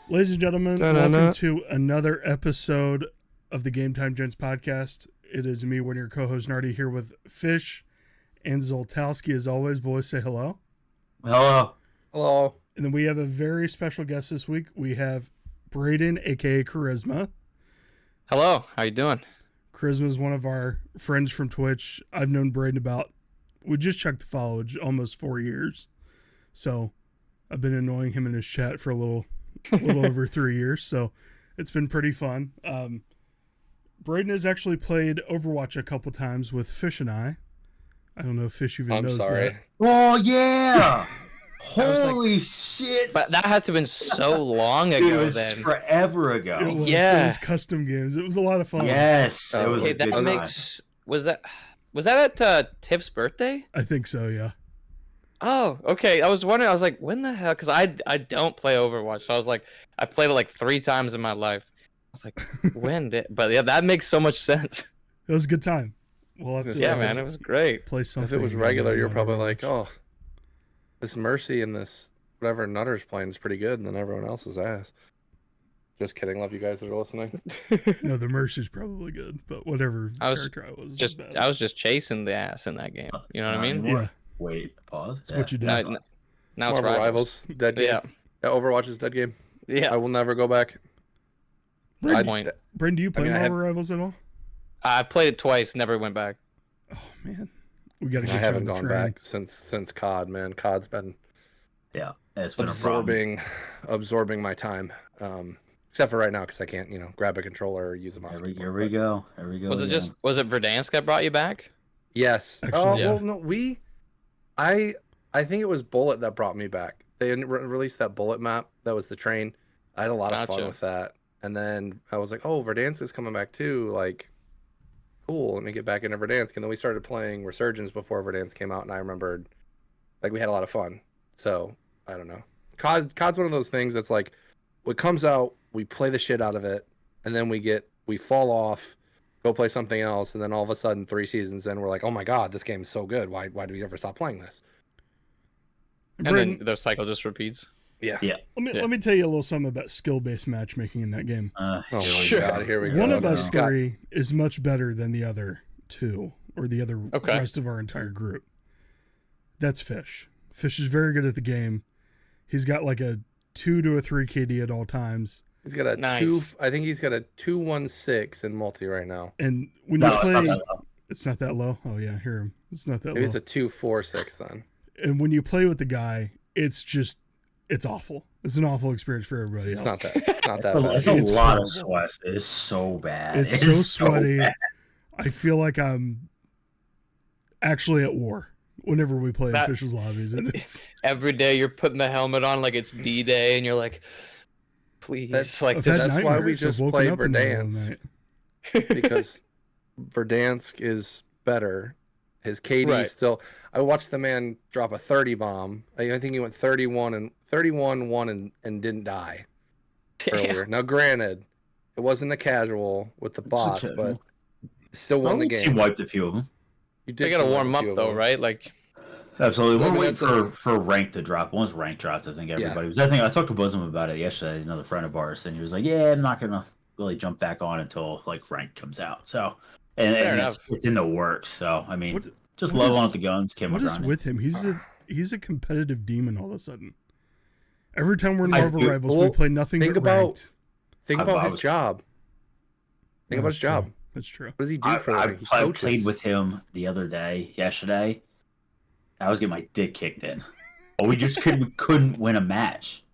Ladies and gentlemen, welcome to another episode of the Game Time Gents podcast. It is me, one of your co-hosts, Nardi, here with Fish and Zoltowski. As always, boys, say hello. Hello. Hello. And then we have a very special guest this week. We have Brayden, a.k.a. Koryzma. Hello. How you doing? Koryzma is one of our friends from Twitch. I've known Brayden we just checked the follow, almost 4 years. So I've been annoying him in his chat for a little over 3 years, so it's been pretty fun. Brayden has actually played Overwatch a couple times with Fish and I. I don't know if Fish even knows that. Oh, yeah! Holy shit! But that had to have been so long ago. Dude, it was then. forever ago. It was, Yeah. It was custom games. It was a lot of fun. Yes, it was Okay, a good that time. makes was that at Tiff's birthday? I think so, yeah. Oh, okay. I was wondering. I was like, when the hell? Because I don't play Overwatch, so I was like, I played it like 3 times in my life. I was like, when did? But yeah, that makes so much sense. It was a good time. Well, Yeah, man, it was great. play something. If it was regular, you're probably Overwatch. like, oh, this Mercy and this whatever Nutter's playing is pretty good, and then everyone else is ass. Just kidding. Love you guys that are listening. No, the Mercy's probably good, but whatever I was character I was Just bad. I was just chasing the ass in that game. You know what I Not mean? anymore. Yeah, Wait, pause. that's what you did. Now it's Marvel Rivals. Dead game. Yeah, Yeah, Overwatch is dead game. I yeah. will never go back. Good I- point. Brayden, do you play mean, I have- Marvel Rivals at all? I played it twice, never went back. Oh, man. We got to I get you haven't on the gone train. back since COD. Man, COD's been Yeah, it's been a problem. absorbing my time. Except for right now, because I can't, grab a controller or use a mouse. Here we go. Was it Verdansk that brought you back? Yes. Excellent. Oh Yeah. well, no, I think it was Bullet that brought me back. They released that Bullet map. That was the train. I had a lot of fun Gotcha. with that. And then I was like, oh, Verdansk is coming back too. Like, cool. Let me get back into Verdansk. And then we started playing Resurgence before Verdansk came out, and I remembered, like, we had a lot of fun. So I don't know. COD's one of those things that's like, what comes out, we play the shit out of it, and then we fall off, go play something else, and then all of a sudden 3 seasons in, we're like, oh my god, this game is so good. Why do we ever stop playing this? And And Brayden, then the cycle just repeats. Yeah. let me tell you a little something about skill-based matchmaking in that game. Oh Sure. my god, here we go. One of us Scott. 3 is much better than the other 2, or the other Okay. rest of our entire group. That's Fish. Fish is very good at the game. He's got like a 2 to a 3 KD at all times. He's got a Nice. I think he's got a 216 in multi right now. And when No, you it's play, not that low. it's not that low. Oh yeah, I hear him. It's not that Maybe low. it's a 246 then. And when you play with the guy, it's awful. It's an awful experience for everybody It's else. not that bad. It's a It's lot horrible. of sweat. It is so bad. It's It so is sweaty. bad. I feel like I'm actually at war whenever we play in That- Fish's lobbies, and it's Every day you're putting the helmet on like it's D-Day, and you're like, please, That's- like I've this. had That's why we nightmares. just I've woken play up in the middle of the Verdansk. night. Because Verdansk is better. His KD Right. still. I watched the man drop a 30 bomb. I think he went 31 1 and didn't die earlier. Now, granted, it wasn't a casual with the bots, okay. but still won the He game. wiped a few of them. You They gotta team wipe warm a up few of though, them. right? Like, Absolutely. Well, We're I mean, waiting that's for rank to drop. Once rank dropped, I think everybody was. I talked to Bosom about it yesterday, another friend of ours, and he was like, "Yeah, I'm not gonna really jump back on until like rank comes out." So, and Fair it's in the works. So, I mean, What- just what level is- on the guns. What is with him? He's a competitive demon all of a sudden. Every time we're in Marvel do- Rivals, well, we play nothing think but about- ranked. Think I about his was- job. Think about his job. That's true. What does he do I, for a I, living? He I coaches. played with him the other day, yesterday. I was getting my dick kicked in. But we couldn't win a match.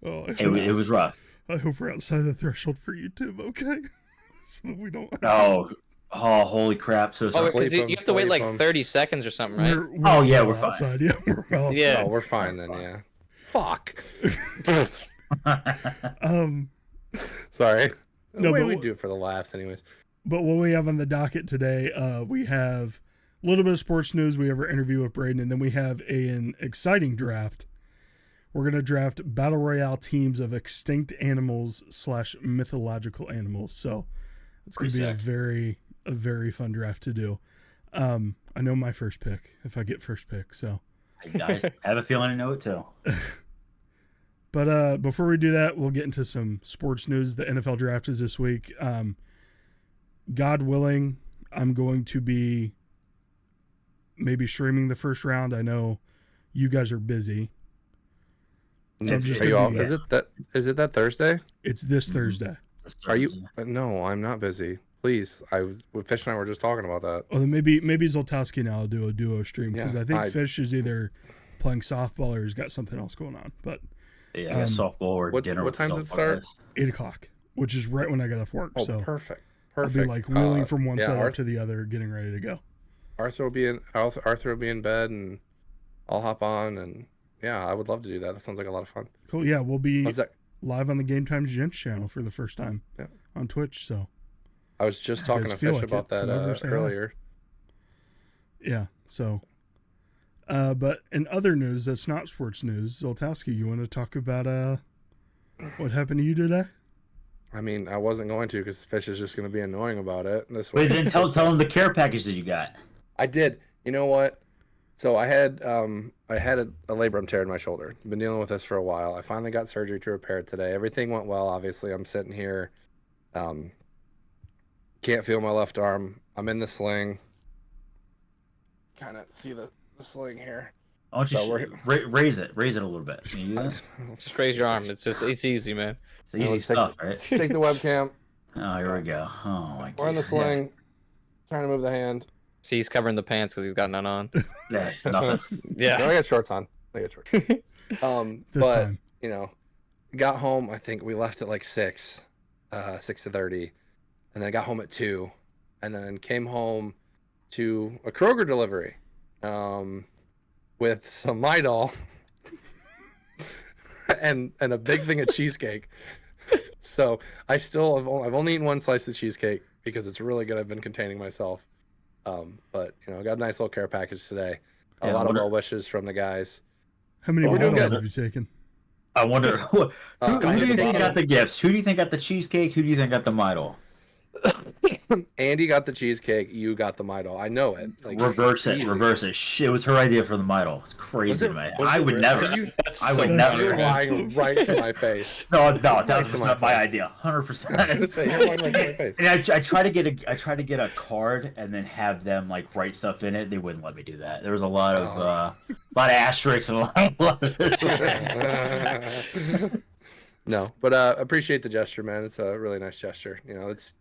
Oh, It was rough. I hope we're outside the threshold for YouTube, okay? So that we don't. Oh, holy crap! So oh, Wait because for you him, have to wait wait like for him. 30 seconds or something, right? Oh, yeah, well we're fine. outside. Yeah, we're well outside. Yeah. Oh, we're fine then. Yeah. Fuck. Sorry. No, No, way but we wh- do it for the laughs, anyways. But what we have on the docket today, we have a little bit of sports news. We have our interview with Brayden, and then we have an exciting draft. We're going to draft Battle Royale teams of extinct animals / mythological animals. So it's going to be Pretty a very fun draft to do. I know my first pick if I get first pick. So I have a feeling I know it too. But before we do that, we'll get into some sports news. The NFL draft is this week. God willing, I'm going to be maybe streaming the first round. I know you guys are busy. So I'm just Are you all, is it that Thursday? It's this Thursday. Are you? No, I'm not busy. Please, Fish and I were just talking about that. Well, then maybe Zoltowski and I'll do a duo stream because I think Fish is either playing softball or he's got something else going on. But yeah, I got softball or dinner. What time does it start? 8:00, which is right when I get off work. Oh, so perfect. I'll be like wheeling from one side to the other, getting ready to go. Arthur will be in bed, and I'll hop on, and yeah, I would love to do that. That sounds like a lot of fun. Cool. Yeah, we'll be live on the Game Times Gents channel for the first time on Twitch. So I was just talking to Fish about that earlier. Yeah. So, but in other news that's not sports news, Zoltowski, you want to talk about what happened to you today? I mean, I wasn't going to because Fish is just going to be annoying about it. Wait, then tell him the care package that you got. I did. You know what? So I had a labrum tear in my shoulder. I've been dealing with this for a while. I finally got surgery to repair it today. Everything went well. Obviously, I'm sitting here. Can't feel my left arm. I'm in the sling. Kind of see the sling here. I want you raise it a little bit. Can you do that? Just raise your arm. It's easy, man. It's easy stuff, right? Take the webcam. Oh, here we go. Oh my god. We're in the sling. Trying to move the hand. See, he's covering the pants because he's got none on. Yeah, nothing. Yeah. No, I got shorts on. This time. You know, got home. I think we left at like 6:30, and then I got home at 2, and then came home to a Kroger delivery, with some Midol and a big thing of cheesecake. So I've only eaten one slice of cheesecake because it's really good. I've been containing myself. But you know, I got a nice little care package today. A lot of well wishes from the guys. How many Midols have you taken? I wonder who do you think got the gifts? Who do you think got the cheesecake? Who do you think got the Midol? Andy got the cheesecake. You got the Midol. I know it. Like, reverse it. It was her idea for the Midol. It's crazy, man. I would never. I would never. Lying right to my face. No, that's not my idea. 100%. And I try to get a card and then have them like write stuff in it. They wouldn't let me do that. There was a lot of asterisks and a lot of No, but appreciate the gesture, man. It's a really nice gesture. You know, it's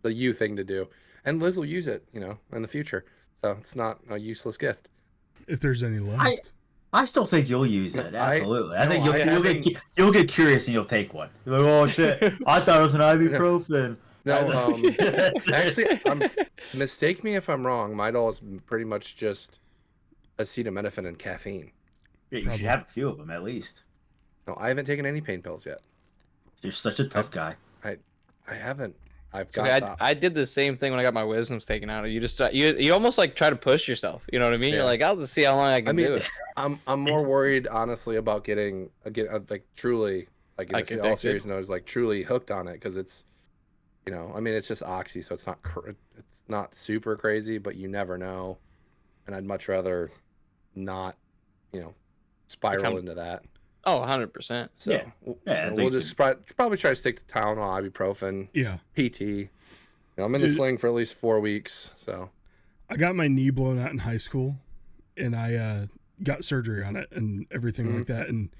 the you thing to do, and Liz will use it, you know, in the future. So it's not a useless gift. If there's any left, I still think you'll use it. Absolutely, I think you'll get curious and you'll take one. You're like, oh shit, I thought it was an ibuprofen. No, actually, mistake me if I'm wrong. Midol is pretty much just acetaminophen and caffeine. Yeah, you should have a few of them at least. No, I haven't taken any pain pills yet. You're such a tough guy. I haven't. I did the same thing when I got my wisdoms taken out. You just you almost like try to push yourself. You know what I mean? Yeah. You're like, I'll just see how long I can do it. I'm more worried honestly about getting like truly like all serious note is like truly hooked on it because it's, you know, I mean it's just oxy, so it's not super crazy, but you never know, and I'd much rather not, you know, spiral into that. Oh, 100%. So we'll just probably try to stick to Tylenol, ibuprofen, PT. You know, I'm in the sling for at least 4 weeks. So I got my knee blown out in high school, and I got surgery on it and everything like that. And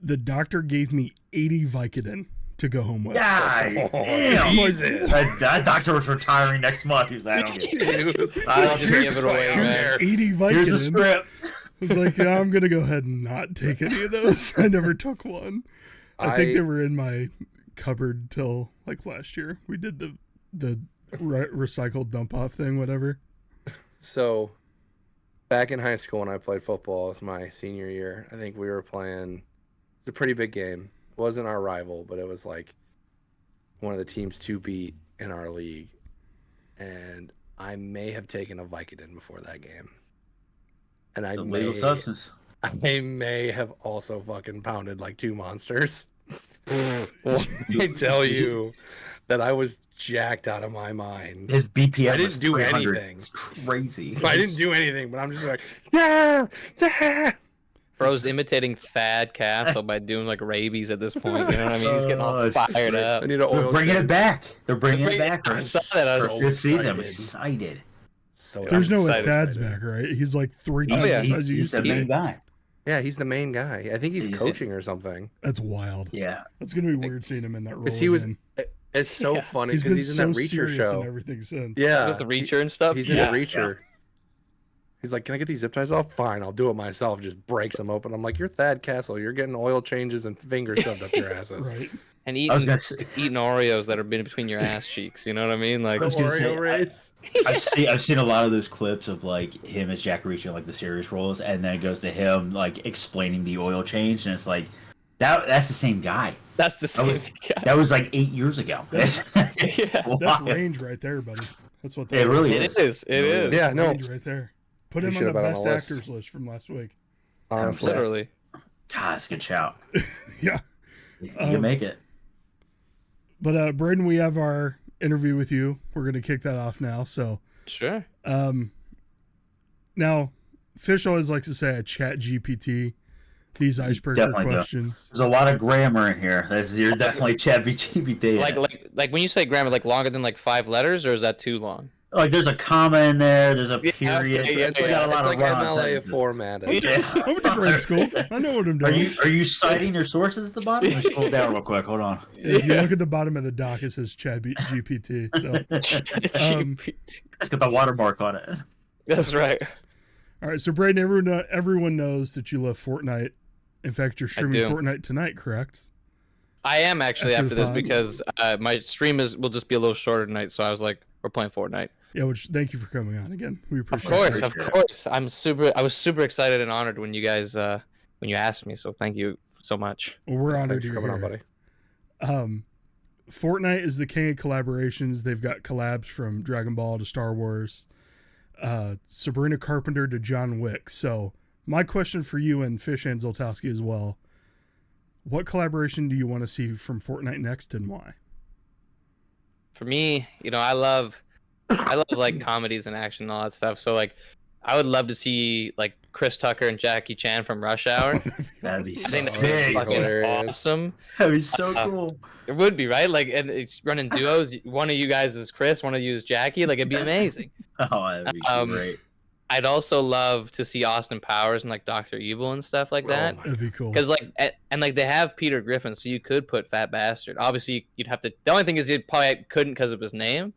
the doctor gave me 80 Vicodin to go home with. Yeah, that doctor was retiring next month. He was like, I don't get it. I'll just give it away, man. 80 Vicodin. Here's the script. I was like, I'm going to go ahead and not take any of those. I never took one. I think they were in my cupboard till like last year. We did the recycled dump off thing, whatever. So back in high school when I played football, it was my senior year. I think we were playing, it's a pretty big game. It wasn't our rival, but it was like one of the teams to beat in our league. And I may have taken a Vicodin before that game. And I may have also fucking pounded like 2 monsters. I tell you that I was jacked out of my mind. His BPM. I didn't do anything. It's crazy. I didn't do anything, but I'm just like, yeah. Bro's imitating Thad Castle by doing like rabies at this point. You know what I mean? He's getting all fired up. I need an They're oil bringing change. it back. They're bringing it back for I saw that. I was this season. I'm excited. excited. So There's no way excited. Thad's back, right? He's like 3 Oh, times yeah. the size he He's used the to main be. guy. Yeah, he's the main guy. I think he's He's coaching or something. That's wild. Yeah. It's gonna be weird seeing him in that role. Because he was. again. It's so Yeah. funny He's because been he's in so that Reacher serious show. and everything since. Yeah, With the Reacher and stuff. he's yeah. in the Reacher. He's like, "Can I get these zip ties off?" Fine, I'll do it myself. Just breaks them open. I'm like, "You're Thad Castle. You're getting oil changes and fingers shoved up your asses." Right. And I was eating gonna say, Oreos that are been between your ass cheeks. You know what I mean? Like, I was gonna say, Oreo rates. I've seen a lot of those clips of like him as Jack Reacher in like the serious roles, and then it goes to him like explaining the oil change, and it's like that's the same guy. that's the same was- guy. That was like 8 years ago. It's Yeah. That's wild. range right there, buddy. That's what that It really It is. is. It is. Yeah, no. range right there. Put We him on should the have been on best the list. actors list from last week. Honestly, Literally. God, that's a good shout. Yeah. You can make it. But Brayden, we have our interview with you. We're gonna kick that off now. So Sure. now Fish always likes to say I chat GPT these icebreaker Definitely do. questions. There's a lot of grammar in here. You're definitely Chad GPT. Like when you say grammar, like longer than like 5 letters, or is that too long? Like there's a comma in there. There's a Yeah, period. okay, so yeah, it's yeah, got a it's lot like of run-on MLA sentences. formatted. Yeah. I went to grade school. I know what I'm doing. Are you citing your sources at the bottom? Let me scroll down real quick. Hold on. If you look at the bottom of the doc, it says Chat GPT. So, It's got the watermark on it. That's right. all right. So, Brayden, everyone knows that you love Fortnite. In fact, you're streaming do. Fortnite tonight, correct? I am actually After after the this pod? because my stream will just be a little shorter tonight. So I was like, we're playing Fortnite. Yeah. Which thank you for coming on again. We Of appreciate course, it. of course. I was super excited and honored when you guys when you asked me. So thank you so much. Well, we're honored Thanks to for coming on, hear. buddy. Fortnite is the king of collaborations. They've got collabs from Dragon Ball to Star Wars, Sabrina Carpenter to John Wick. So my question for you and Fish and Zoltowski as well: what collaboration do you want to see from Fortnite next, and why? For me, I love like comedies and action and all that stuff. So like, I would love to see like Chris Tucker and Jackie Chan from Rush Hour. That'd be I think sick. that'd be fucking Hilarious. awesome. That'd be so cool. It would be, right? Like, and it's running duos. One of you guys is Chris, one of you is Jackie. Like, it'd be amazing. Oh, that'd be great. I'd also love to see Austin Powers and like Dr. Evil and stuff like that. That'd be cool. Because like, and like they have Peter Griffin, so you could put Fat Bastard. Obviously, you'd have to. The only thing is you probably couldn't because of his name,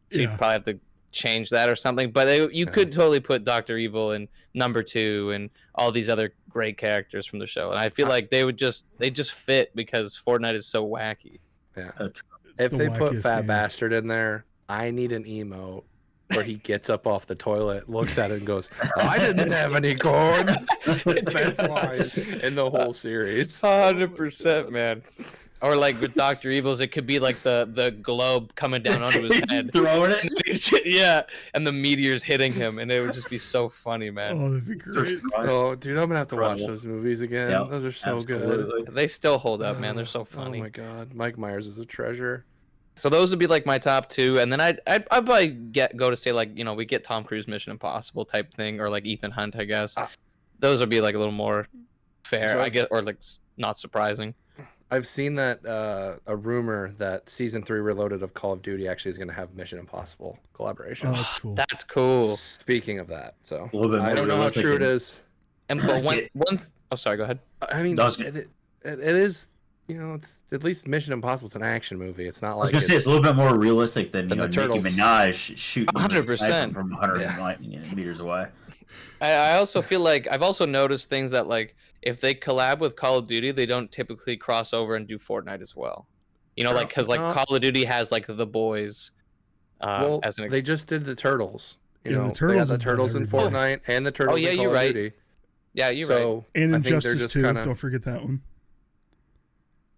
so Yeah. you'd probably have to change that or something. But you could totally put Dr. Evil and Number 2 and all these other great characters from the show. And I feel like they just fit because Fortnite is so wacky. Yeah. It's If the they put wackiest Fat game. Bastard in there, I need an emote where he gets up off the toilet, looks at it, and goes, "I didn't have any corn." Best line in the whole series. 100%, man. Or like with Dr. Evil's, it could be like the globe coming down onto his head. Throwing it. Yeah, and the meteors hitting him, and it would just be so funny, man. Oh, that'd be great. Oh, dude, I'm gonna have to watch Incredible. those movies again. Yep, Those are so good. absolutely. They still hold up, man. They're so Oh funny. my god, Mike Myers is a treasure. So those would be like my top 2, and then I'd probably go to say like we get Tom Cruise Mission Impossible type thing, or like Ethan Hunt, I guess. Those would be like a little more fair, So I guess, or like not surprising. I've seen that a rumor that season 3 Reloaded of Call of Duty actually is going to have Mission Impossible collaboration. Oh, that's cool. That's cool. Speaking of that, so A little bit I more don't know how realistic true it and- is. And but one oh sorry, go ahead. I mean, That was it is, it's at least Mission Impossible. It's an action movie. It's not I was like gonna say it's a little bit more realistic than than the Nicki Turtles. Minaj shooting 100%. from 100 meters away. I also feel like I've also noticed things that like if they collab with Call of Duty, they don't typically cross over and do Fortnite as well. Like because like No. Call of Duty has like the boys. well, as an they just did the Turtles. Yeah, the They got Turtles the have done Turtles in everybody. Fortnite and the Turtles yeah, in Call you're of right. Duty. Yeah, you're right. So And I think they're Injustice just 2. kind of. Don't forget that one.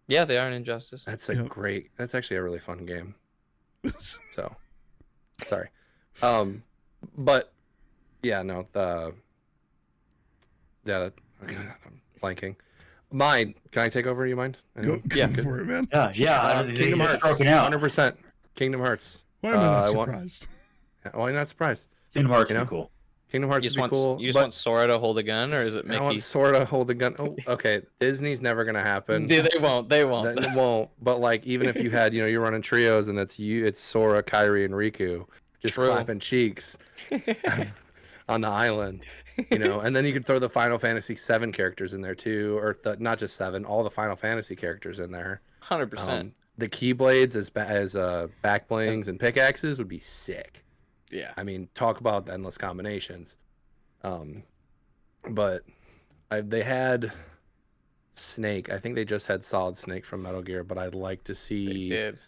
Yeah, they are an Injustice. That's a Yep. great. That's actually a really fun game. That's So, sorry. But yeah, no. I'm blanking. Mine. Can I take over? You mind? Go Yeah, go for it, man. Yeah. Kingdom You're Hearts. stroking out. 100%. Kingdom Hearts. Why am I not I want- surprised? Why not surprised? Kingdom Hearts You would know? be cool. Kingdom Hearts would be cool. You just want Sora to hold a gun, or is it Mickey? I want Sora to hold a gun. Oh, okay. Disney's never gonna happen. They won't. They won't. It won't. But like, even if you had, you're running trios and it's Sora, Kairi, and Riku, just clapping cheeks on the island, and then you could throw the Final Fantasy VII characters in there too, or not just 7, all the Final Fantasy characters in there. 100%. The Keyblades as back blings and pickaxes would be sick. Yeah. I mean, talk about endless combinations. But they had Snake. I think they just had Solid Snake from Metal Gear, but I'd like to see. They did.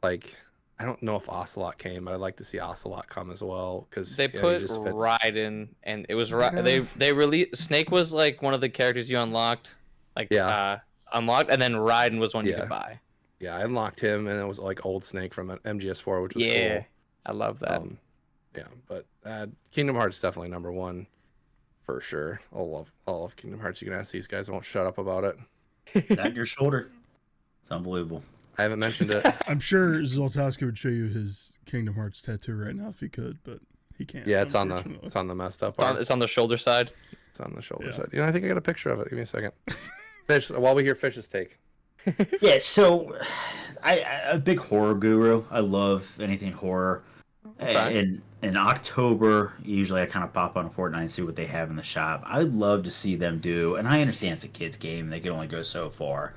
Like, I don't know if Ocelot came, but I'd like to see Ocelot come as well, because they put Raiden, and it was they released Snake was like one of the characters you unlocked, unlocked, and then Raiden was one you could buy. Yeah, I unlocked him, and it was like old Snake from MGS4, which was cool. I love that. Yeah, but Kingdom Hearts definitely number one for sure. I'll love Kingdom Hearts. You can ask these guys; I won't shut up about it. That your shoulder. It's unbelievable. I haven't mentioned it. I'm sure Zoltowski would show you his Kingdom Hearts tattoo right now if he could, but he can't. Yeah, it's on the messed up part. It's on the shoulder side. It's on the shoulder side. I think I got a picture of it. Give me a second. Fish, while we hear Fish's take. Yeah, so I'm a big horror guru. I love anything horror. Okay. In October, usually I kind of pop on Fortnite and see what they have in the shop. I'd love to see them do, and I understand it's a kid's game. They can only go so far.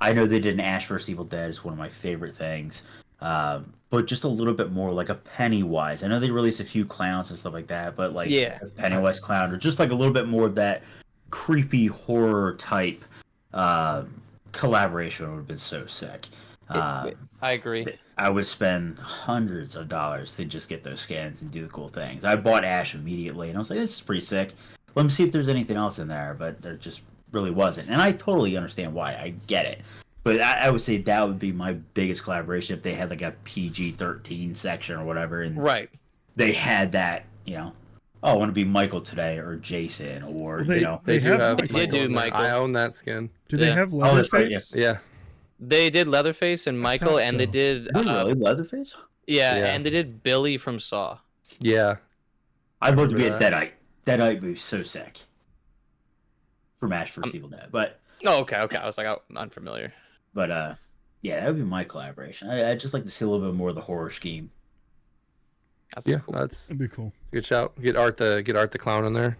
I know they did an Ash vs. Evil Dead. It's one of my favorite things. But just a little bit more like a Pennywise. I know they released a few clowns and stuff like that, but like a Pennywise clown, or just like a little bit more of that creepy horror type collaboration would have been so sick. I agree. I would spend hundreds of dollars to just get those skins and do the cool things. I bought Ash immediately, and I was like, this is pretty sick. Let me see if there's anything else in there, but there just really wasn't. And I totally understand why. I get it. But I would say that would be my biggest collaboration if they had like a PG-13 section or whatever. And they had that, I want to be Michael today, or Jason, or, they did do Michael. I own that skin. Do they have Leatherface? Yeah. They did Leatherface and Michael, and they did... really? Leatherface? Yeah, and they did Billy from Saw. Yeah. I'd love to be a Deadite. Deadite would be so sick. From Ash vs. Evil Dead. But... Oh, okay. I was like, I'm unfamiliar. But, yeah, that would be my collaboration. I'd just like to see a little bit more of the horror scheme. Cool. That'd be cool. Good shout. Get Art the clown in there.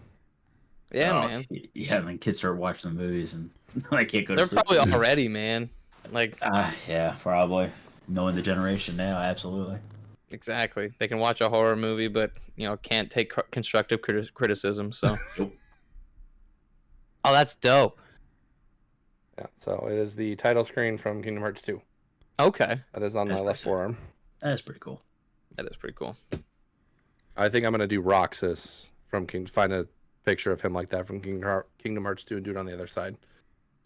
Yeah, man. Yeah, and then kids start watching the movies, and I can't go to sleep. They're probably already, man. Like, yeah, probably. Knowing the generation now, absolutely. Exactly. They can watch a horror movie, but can't take constructive criticism. So. Oh, that's dope. Yeah. So it is the title screen from Kingdom Hearts 2. Okay. That is on my left forearm. That is pretty cool. That is pretty cool. I think I'm gonna do Roxas from find a picture of him like that from Kingdom Hearts 2 and do it on the other side.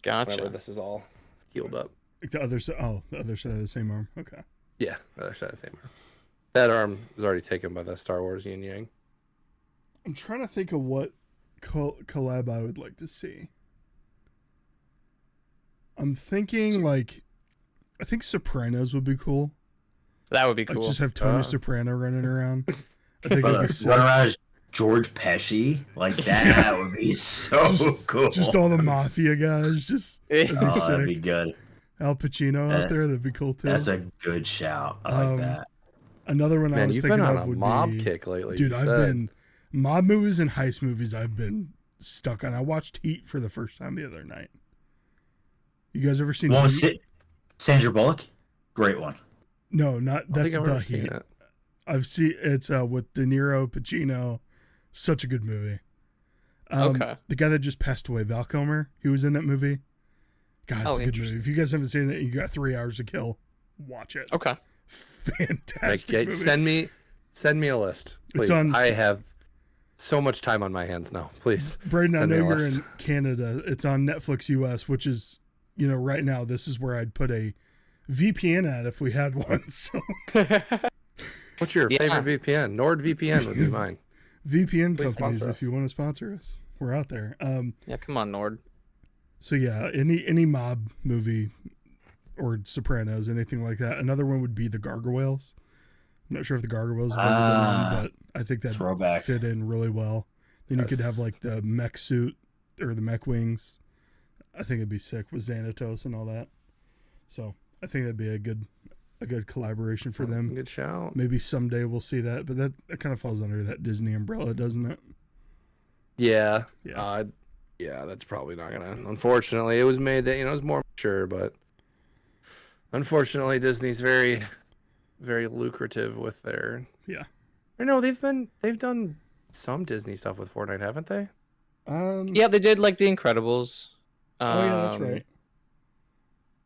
Gotcha. Whenever this is all healed up. The other side. Oh, the other side of the same arm. Okay. Yeah, the other side of the same arm. That arm was already taken by the Star Wars Yin Yang. I'm trying to think of what collab I would like to see. I'm thinking I think Sopranos would be cool. That would be cool. Just have Tony Soprano running around. I think it'd be sick. Run around as George Pesci, like that would be so cool. Just all the mafia guys, that'd be sick. That'd be good. Al Pacino out there, that'd be cool too. That's a good shout. I like that. Another one I was thinking of would be... you've been on a mob kick lately. Dude, I've been... Mob movies and heist movies I've been stuck on. I watched Heat for the first time the other night. You guys ever seen Heat? Sandra Bullock? Great one. No, that's the Heat. I've seen it's with De Niro, Pacino. Such a good movie. Okay. The guy that just passed away, Val Kilmer, he was in that movie. God, it's a good movie. If you guys haven't seen it, you got 3 hours to kill. Watch it. Okay. Fantastic movie. Send me a list, please. I have so much time on my hands now. Please, Brayden, I know you're in Canada. It's on Netflix US, which is, right now this is where I'd put a VPN at if we had one. So, what's your favorite VPN? NordVPN would be mine. VPN companies, if you want to sponsor us, we're out there. Yeah, come on, Nord. So yeah, any mob movie or Sopranos, anything like that. Another one would be the Gargoyles. I'm not sure if the gargoyles have ever been on, but I think that throwback. fit in really well. Then you could have like the mech suit or the mech wings. I think it'd be sick with Xanatos and all that. So I think that'd be a good collaboration for them. Good shout. Maybe someday we'll see that, but that kind of falls under that Disney umbrella, doesn't it? Yeah. Yeah, that's probably not gonna. Unfortunately, it was made that it was more mature, but unfortunately, Disney's very, very lucrative with their. Yeah. I know they've done some Disney stuff with Fortnite, haven't they? Yeah, they did like The Incredibles. Oh yeah, that's right.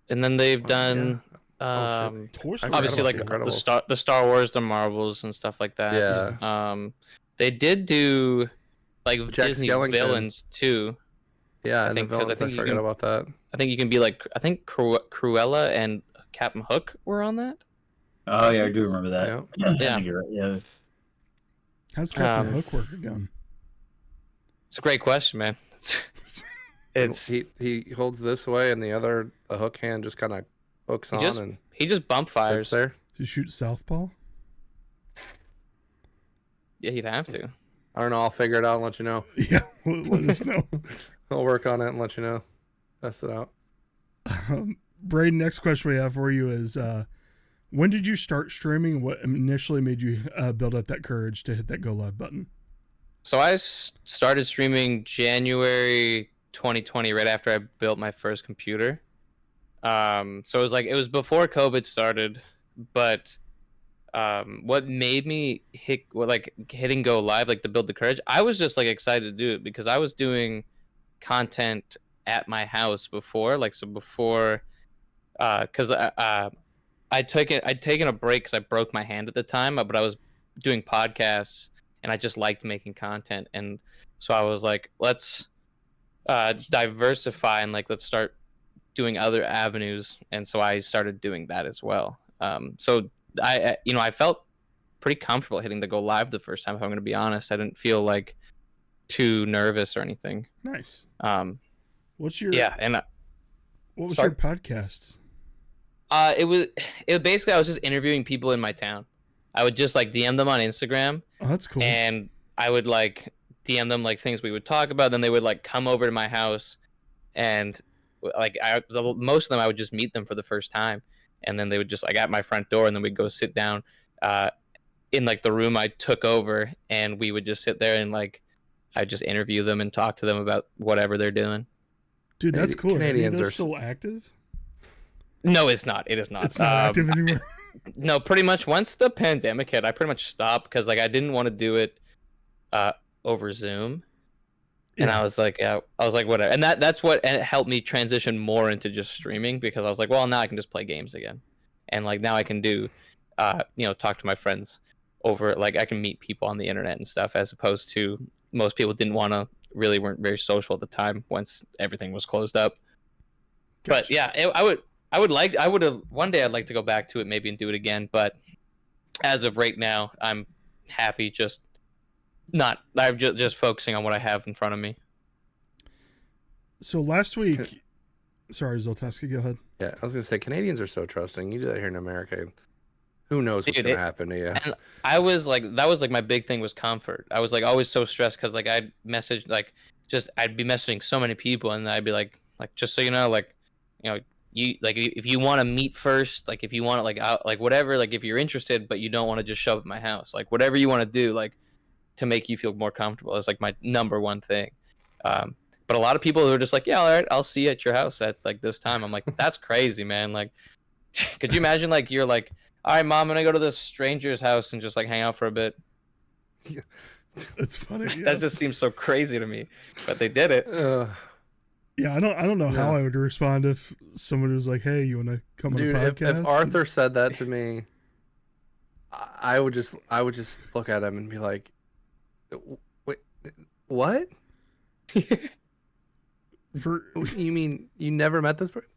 And then they've done obviously like the Star Wars, the Marvels, and stuff like that. Yeah. They did do like Jack Disney Skellington. villains too. Yeah, I think villains. I forgot about that. I think you can be like Cruella and Captain Hook were on that. Oh yeah, I do remember that. Yeah. You're right. Yeah. How's Captain Hook work again? It's a great question, man. It's he holds this way, and the hook hand just kind of hooks on, and he just bump fires there. Does he shoot southpaw? Yeah, he'd have to. I don't know. I'll figure it out and let you know. Yeah, let us know. I'll work on it and let you know. Test it out. Brayden, next question we have for you is, when did you start streaming? What initially made you build up that courage to hit that go live button? So I started streaming January 2020, right after I built my first computer. So it was before COVID started, but what made me hitting go live, like to build the courage, I was just like excited to do it because I was doing content at my house before, because I'd taken a break because I broke my hand at the time, but I was doing podcasts and I just liked making content, and so I was like, let's diversify and let's start doing other avenues, and so I started doing that as well. So I felt pretty comfortable hitting the go live the first time. If I'm going to be honest, I didn't feel like too nervous or anything. Nice. What was your podcast? It was basically I was just interviewing people in my town. I would just DM them on Instagram. Oh, that's cool. And I would DM them things we would talk about. Then they would come over to my house, and most of them I would just meet them for the first time, and then they would just at my front door, and then we'd go sit down in the room I took over, and we would just sit there and I'd just interview them and talk to them about whatever they're doing. Dude, that's cool. Canadians are still active? No, it's not. It is not. It's not active anymore. No, pretty much once the pandemic hit, I pretty much stopped because I didn't want to do it over Zoom. Yeah. And I was like, whatever. And that's what and it helped me transition more into just streaming, because I was like, well, now I can just play games again. And now I can do talk to my friends over I can meet people on the internet and stuff, as opposed to most people weren't very social at the time once everything was closed up. Gotcha. But yeah, one day I'd like to go back to it maybe and do it again, but as of right now, I'm happy I'm just focusing on what I have in front of me. So last week, sorry, Zoltaski, go ahead. Yeah, I was gonna say Canadians are so trusting. You do that here in America, who knows what's gonna happen to you? And I was that was my big thing was comfort. I was always so stressed because I'd message I'd be messaging so many people, and I'd be like just so you know, you if you want to meet first, if you want to whatever, if you're interested but you don't want to just show up at my house, whatever you want to do to make you feel more comfortable is my number one thing. But a lot of people who are just yeah, all right, I'll see you at your house at this time. I'm that's crazy, man. Could you imagine you're all right, Mom, I'm gonna go to this stranger's house and just hang out for a bit? Yeah. That's funny. Yes. That just seems so crazy to me, but they did it. Yeah, I don't know how I would respond if someone was like, "Hey, you want to come on a podcast?" If Arthur said that to me, I would just look at him and be like, "Wait, what? You mean you never met this person?"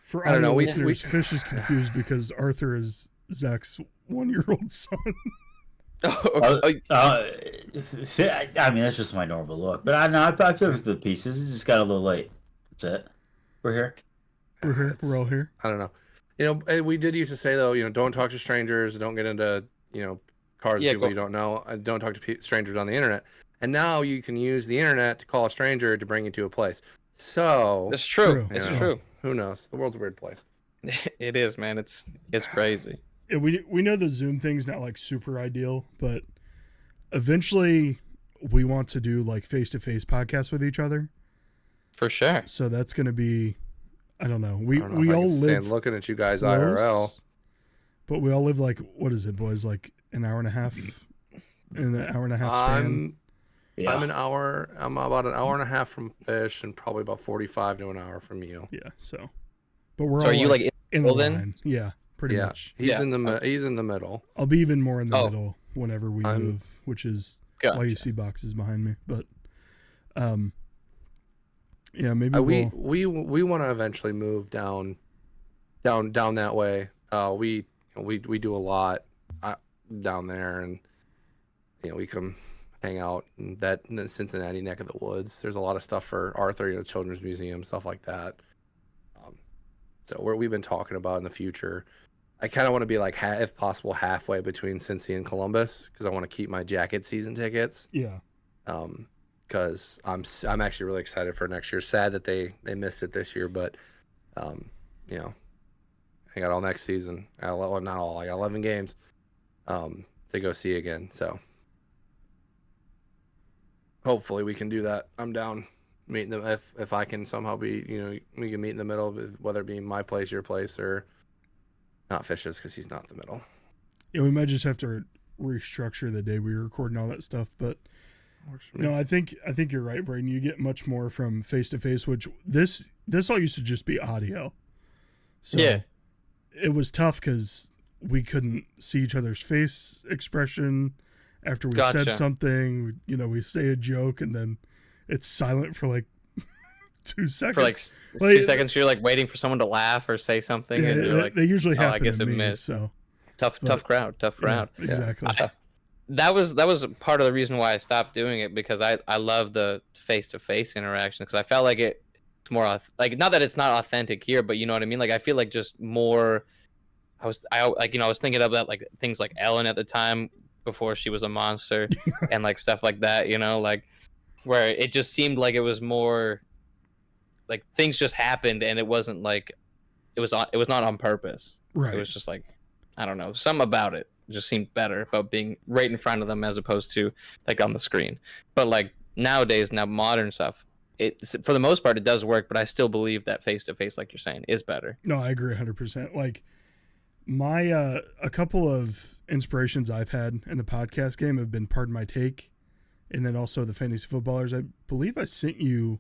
For I don't know. Fish is confused because Arthur is Zach's 1-year-old son. I mean, that's just my normal look. But I picked the pieces. It just got a little late. That's it. We're here. We're here. We're all here. I don't know. We did used to say though, don't talk to strangers, don't get into, cars with people you don't know, don't talk to strangers on the internet. And now you can use the internet to call a stranger to bring you to a place. So it's true. It's true. Who knows? The world's a weird place. It is, man. It's crazy. Yeah, we know the Zoom thing's not like super ideal, but eventually we want to do like face-to-face podcasts with each other. For sure. So that's going to be, I don't know. We all live looking at you guys close, IRL, but we all live like, what is it, boys? Like an hour and a half in an hour and a half span. I'm about an hour and a half from Fish, and probably about 45 to an hour from you. Yeah. So, but we're so all are you like in the line? Yeah, pretty much. He's in the middle. I'll be even more in the middle whenever we move, which is why you see boxes behind me. But, yeah, maybe we want to eventually move down that way. We do a lot down there, and we come hang out in the Cincinnati neck of the woods. There's a lot of stuff for Arthur, Children's Museum, stuff like that. So we've been talking about in the future. I kind of want to be like, if possible, halfway between Cincy and Columbus, because I want to keep my jacket season tickets. Yeah. Because I'm actually really excited for next year. Sad that they missed it this year, but I got all next season. I got 11 games to go see again. So hopefully we can do that. I'm down meeting them if I can somehow be. We can meet in the middle, whether it be my place, your place, or not Fish's, because he's not in the middle. Yeah, we might just have to restructure the day we record and all that stuff, but. No, I think you're right, Brayden. You get much more from face to face, which this all used to just be audio. So it was tough because we couldn't see each other's face expression after we said something. We say a joke and then it's silent for like 2 seconds. For like 2 seconds, you're like waiting for someone to laugh or say something, and you're like, they usually happen. I guess to it me, missed. So tough crowd. Yeah, exactly. That was part of the reason why I stopped doing it, because I love the face-to-face interaction, because I felt like it's more like, not that it's not authentic here, but you know what I mean. Like I feel like just more. I was thinking about like things like Ellen at the time before she was a monster, and like stuff like that. Like where it just seemed like it was more like things just happened, and it wasn't like it was not on purpose. Right. It was just like, I don't know, something about it just seemed better about being right in front of them as opposed to like on the screen. But like nowadays, modern stuff, for the most part it does work, but I still believe that face to face, like you're saying, is better. No, I agree 100%. Like my a couple of inspirations I've had in the podcast game have been Pardon My Take, and then also the Fantasy Footballers. I believe I sent you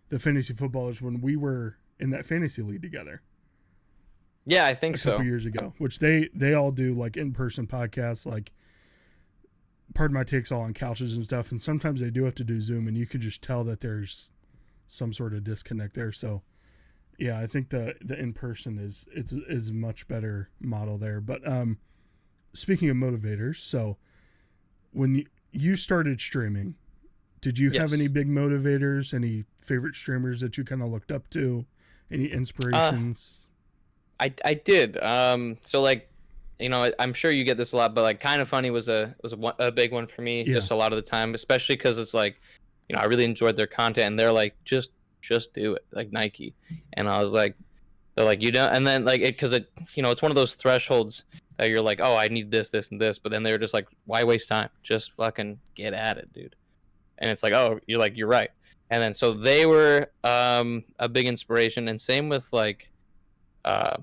the Fantasy Footballers when we were in that fantasy league together. Yeah, I think so. A couple years ago, which they all do like in-person podcasts, like Pardon My Take's all on couches and stuff, and sometimes they do have to do Zoom, and you can just tell that there's some sort of disconnect there. So yeah, I think the in-person is a much better model there. But speaking of motivators, so when you started streaming, did you have any big motivators, any favorite streamers that you kind of looked up to, any inspirations? I did. So like, I'm sure you get this a lot, but like Kind of Funny was a big one for me. Just a lot of the time, especially because it's like, I really enjoyed their content, and they're like, just do it, like Nike. And I was like, they're like, and then like because it's one of those thresholds that you're like, oh, I need this, and this, but then they're just like, why waste time? Just fucking get at it, dude. And it's like, oh, you're right. And then so they were a big inspiration, and same with like. I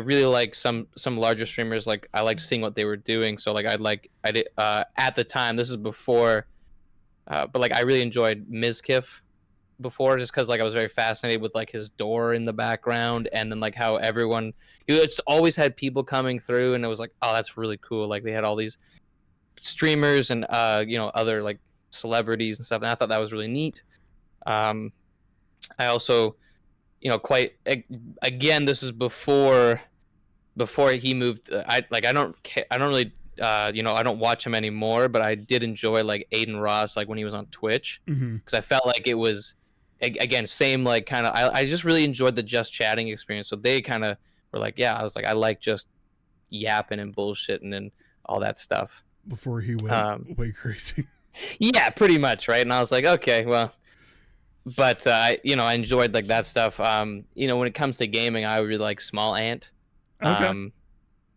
really like some larger streamers. Like I liked seeing what they were doing. So like I did at the time, this is before, but like I really enjoyed Mizkif before, just because like I was very fascinated with like his door in the background, and then like how everyone, it's always had people coming through, and it was like, oh, that's really cool. Like they had all these streamers and other like celebrities and stuff, and I thought that was really neat. I also. Again, this is before he moved. I don't really, I don't watch him anymore, but I did enjoy like Aiden Ross, like when he was on Twitch, because I felt like it was again, same like kind of. I just really enjoyed the just chatting experience. So they kind of were like, yeah, I was like, I like just yapping and bullshitting and all that stuff. Before he went way crazy. Yeah, pretty much, right? And I was like, okay, well, but I enjoyed like that stuff. When it comes to gaming, I really like Small Ant. Okay.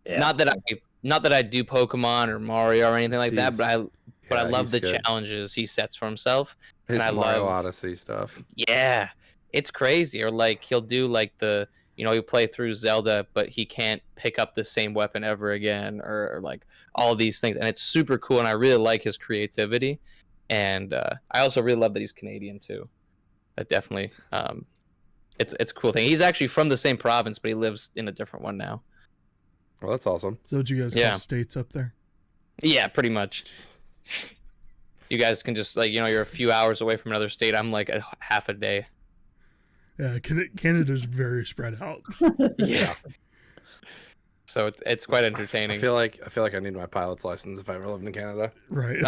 Yeah. Not that I do Pokemon or Mario or anything like that, but I love the challenges he sets for himself. His and I Mario love Odyssey stuff. Yeah, it's crazy. Or like he'll do like he'll play through Zelda, but he can't pick up the same weapon ever again, or like all these things, and it's super cool. And I really like his creativity, and I also really love that he's Canadian too. That definitely, it's a cool thing. He's actually from the same province, but he lives in a different one now. Well, that's awesome. So what you guys call states up there? Yeah, pretty much. You guys can just you're a few hours away from another state. I'm like a half a day. Yeah, Canada's very spread out. Yeah. So it's quite entertaining. I feel like I need my pilot's license if I ever lived in Canada. Right.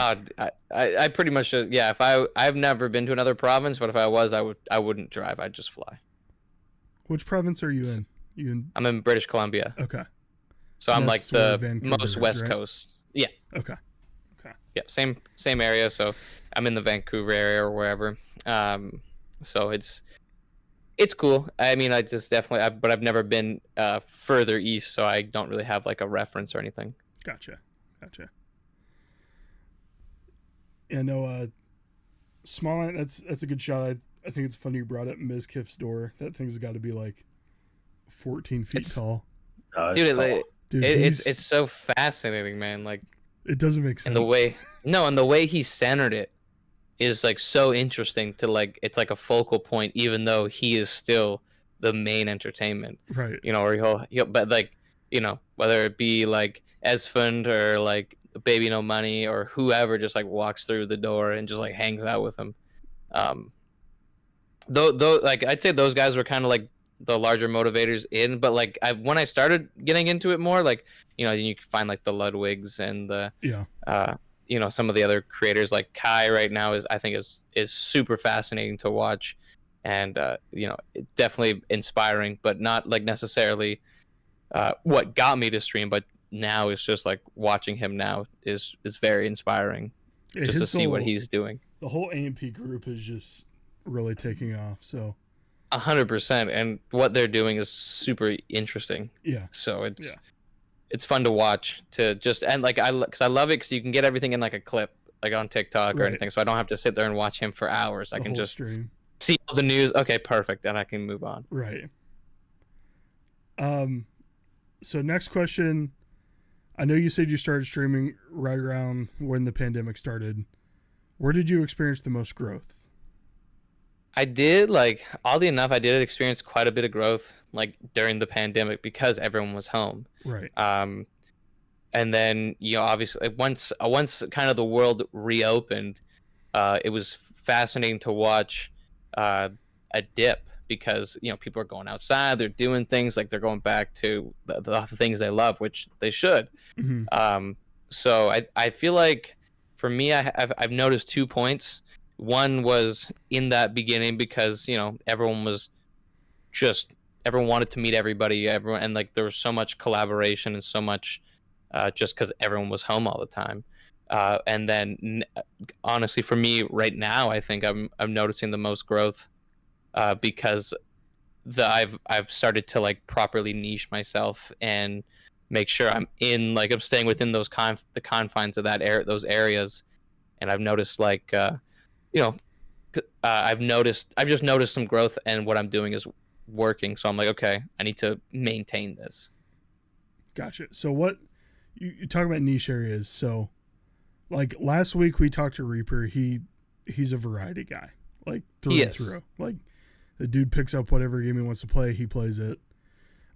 I pretty much if I've never been to another province, but if I was, I wouldn't drive. I'd just fly. Which province are you in? I'm in British Columbia. Okay. So I'm like the most west right? coast. Yeah. Okay. Yeah, same area. So I'm in the Vancouver area or wherever. So it's cool. I mean, I just definitely, but I've never been further east, so I don't really have like a reference or anything. Gotcha. Yeah, no, Small Ant, that's a good shot. I think it's funny you brought up Ms. Kiff's door. That thing's got to be like 14 feet tall. Dude, it's so fascinating, man. Like, it doesn't make sense. And the way he centered it is like so interesting to like, it's like a focal point, even though he is still the main entertainment. Right. Or he'll but like, whether it be like Esfund or like Baby No Money or whoever just like walks through the door and just like hangs out with him. Though like I'd say those guys were kind of like the larger motivators in, but like when I started getting into it more, like you can find like the Ludwigs and the some of the other creators like Kai right now is super fascinating to watch, and it's definitely inspiring, but not like necessarily what got me to stream, but now it's just like watching him now is very inspiring, just to see what he's doing. The whole AMP group is just really taking off, so 100%, and what they're doing is super interesting. Yeah. So it's fun to watch, to just, and like because I love it because you can get everything in like a clip, like on TikTok or anything. So I don't have to sit there and watch him for hours. I can just see all the news. Okay, perfect, and I can move on. Right. So next question. I know you said you started streaming right around when the pandemic started. Where did you experience the most growth? I did, like, oddly enough, I did experience quite a bit of growth, like, during the pandemic because everyone was home. Right. And then, obviously, once kind of the world reopened, it was fascinating to watch a dip because, people are going outside, they're doing things, like, they're going back to the things they love, which they should. Mm-hmm. So I feel like, for me, I've noticed 2 points. One was in that beginning because everyone wanted to meet everybody, and like there was so much collaboration and so much just because everyone was home all the time. And then honestly, for me right now, I think I'm noticing the most growth because I've started to like properly niche myself and make sure I'm staying within the confines of those areas, and I've noticed like. I've just noticed some growth, and what I'm doing is working. So I'm like, okay, I need to maintain this. Gotcha. So what you talk about niche areas. So like last week we talked to Reaper. He's a variety guy, like through and through. Like the dude picks up whatever game he wants to play. He plays it.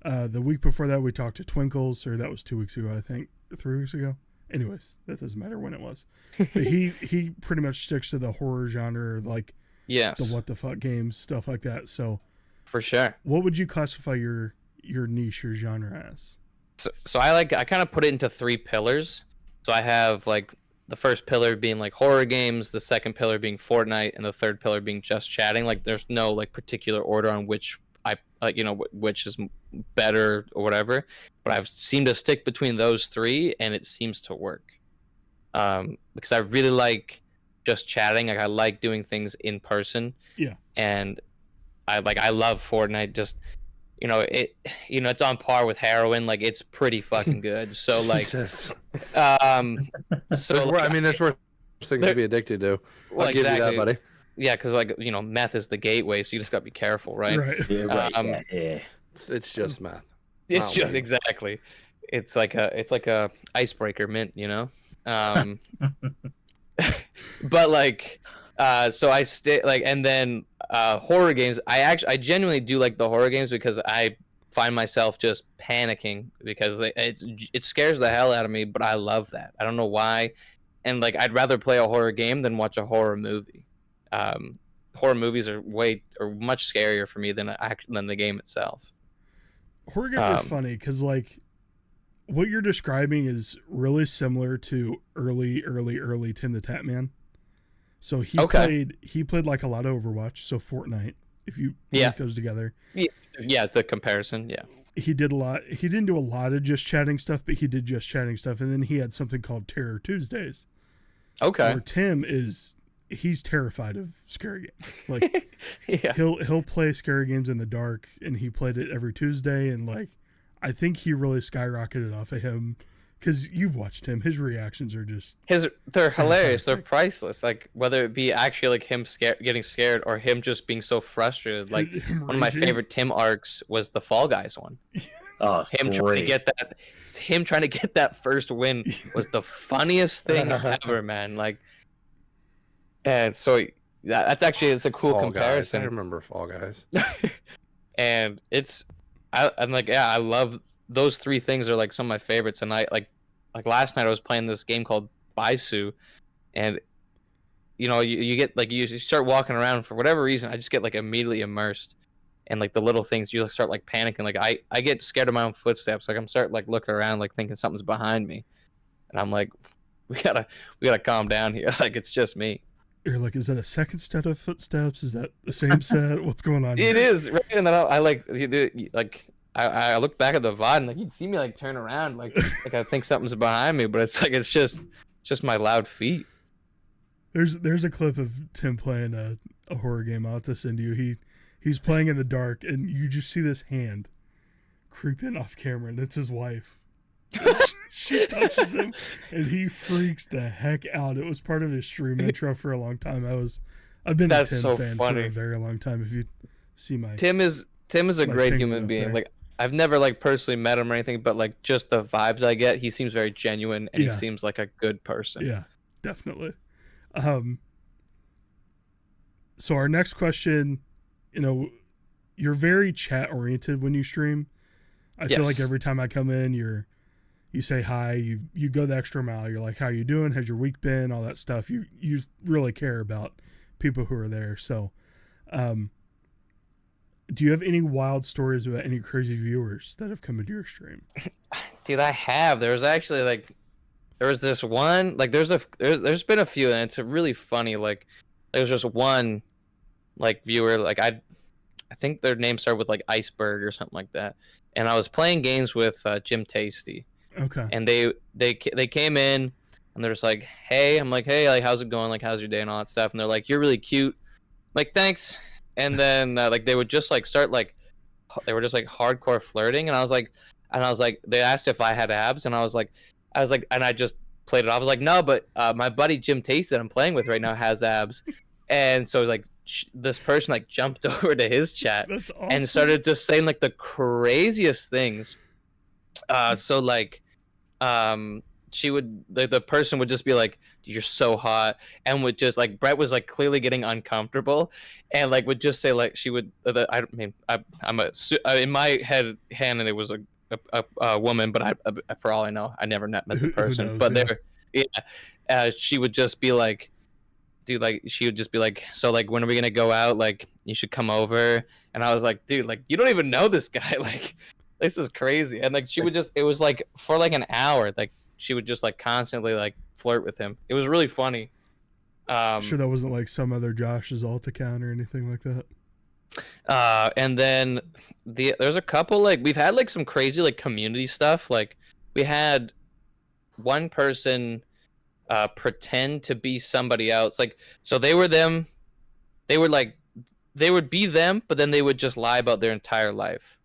The week before that we talked to Twinkles, or that was 2 weeks ago, I think, 3 weeks ago. Anyways, that doesn't matter when it was. But he pretty much sticks to the horror genre, like the what the fuck games, stuff like that. So for sure. What would you classify your niche, your genre as? So I kind of put it into 3 pillars. So I have like the first pillar being like horror games, the second pillar being Fortnite, and the third pillar being just chatting. Like there's no like particular order on which I which is better or whatever. But I've seemed to stick between those three, and it seems to work. Because I really like just chatting. Like I like doing things in person. Yeah. And I love Fortnite. Just it's on par with heroin. Like it's pretty fucking good. So like, Jesus. so I mean, there's worse things to be addicted to. I'll give you that, buddy. Yeah, because like meth is the gateway, so you just gotta be careful, right? Right. Yeah, right. Yeah. It's just meth. It's just exactly. It's like a icebreaker mint, But like, so I stay like, and then horror games. I genuinely do like the horror games because I find myself just panicking because it scares the hell out of me. But I love that. I don't know why, and like I'd rather play a horror game than watch a horror movie. Horror movies are much scarier for me than the game itself. Horror games are funny because like what you're describing is really similar to early Tim the Tatman. So he played like a lot of Overwatch, so Fortnite, if you link those together. Yeah, the comparison, yeah. He did a lot. He didn't do a lot of just chatting stuff, but he did just chatting stuff, and then he had something called Terror Tuesdays. Okay. Where Tim he's terrified of scary games. Like he'll play scary games in the dark, and he played it every Tuesday, and like I think he really skyrocketed off of him. Because you've watched him, his reactions are just they're hilarious. They're priceless. Like whether it be actually like him getting scared or him just being so frustrated. Like one of my favorite Tim arcs was the Fall Guys one. Oh, him trying to get that first win was the funniest thing ever, man. Like, and so it's a cool Fall comparison. Guys. I remember Fall Guys. And I'm like, yeah, I love. Those three things are like some of my favorites, and I like last night I was playing this game called Baisu, and you get like you start walking around for whatever reason. I just get like immediately immersed, and like the little things you start like panicking. Like I get scared of my own footsteps. Like I'm starting like looking around like thinking something's behind me, and I'm like, we gotta calm down here. Like it's just me. You're like, is that a second set of footsteps? Is that the same set? What's going on here? It is, right? And then I I look back at the VOD and like you'd see me like turn around like I think something's behind me, but it's just my loud feet. There's a clip of Tim playing a horror game. I'll have to send you. He's playing in the dark and you just see this hand creep in off camera and it's his wife. She touches him and he freaks the heck out. It was part of his stream intro for a long time. I've been a Tim fan for a very long time. If you see my Tim is a great human being. There. Like I've never like personally met him or anything, but like just the vibes I get, he seems very genuine and he seems like a good person. Yeah, definitely. So our next question, you're very chat oriented when you stream. I feel like every time I come in, you say hi, you go the extra mile. You're like, how you doing? How's your week been? All that stuff. You really care about people who are there. So, do you have any wild stories about any crazy viewers that have come into your stream? Dude, I have. There was actually there was this one, like there's been a few and it's really funny. Like there's just one like viewer, like I think their name started with like Iceberg or something like that. And I was playing games with Jim Tasty. Okay. And they came in and they're just like, hey, I'm like, hey, like how's it going? Like how's your day and all that stuff? And they're like, you're really cute. I'm like, thanks. And then like they would just like start like they were just like hardcore flirting and I was like they asked if I had abs and I was like and I just played it off. I was like, no, but my buddy Jim Tasty that I'm playing with right now has abs. And so like this person like jumped over to his chat. That's awesome. And started just saying like the craziest things. So like the person would just be like, you're so hot, and would just like Brett was like clearly getting uncomfortable and like would just say like she would I'm in my head and it was a woman, but I for all I know I never met the person, but she would just be like, dude, like she would just be like, so like when are we gonna go out, like you should come over. And I was like, dude, like you don't even know this guy, like this is crazy. And like she would just, it was like for like an hour, like she would just like constantly like flirt with him. It was really funny. Sure that wasn't like some other Josh's alt account or anything like that. And then there's a couple like we've had like some crazy like community stuff. Like we had one person pretend to be somebody else. Like so they were them. They would be them, but then they would just lie about their entire life.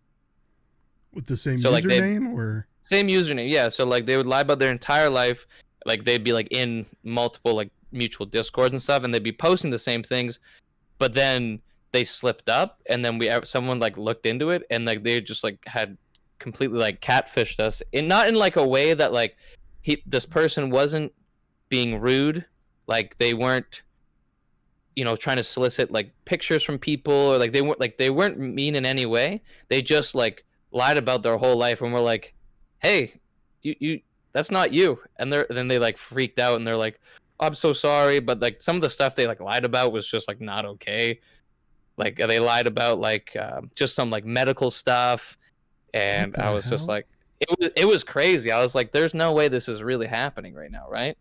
With the same username or same username, yeah. So like they would lie about their entire life. Like they'd be like in multiple like mutual discords and stuff, and they'd be posting the same things, but then they slipped up, and then someone like looked into it, and like they just like had completely like catfished us, and not in like a way that like this person wasn't being rude, like they weren't, you know, trying to solicit like pictures from people, or like they weren't mean in any way. They just like lied about their whole life, and we're like, hey, you that's not you, and then they like freaked out, and they're like, oh, I'm so sorry, but like some of the stuff they like lied about was just like not okay. Like they lied about like just some like medical stuff, and I was just like, it was crazy. I was like, there's no way this is really happening right now, right?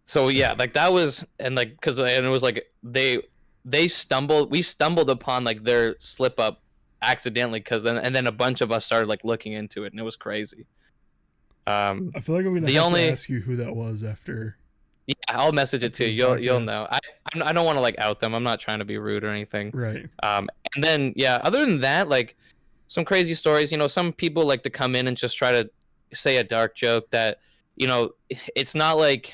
So yeah, like that was, and like and it was like we stumbled upon like their slip up accidentally, and then a bunch of us started like looking into it, and it was crazy. I feel like I'm gonna have to ask you who that was after. Yeah, I'll message it to you. You'll know. I don't want to like out them. I'm not trying to be rude or anything. Right. And then yeah, other than that, like some crazy stories. You know, some people like to come in and just try to say a dark joke that, you know, it's not like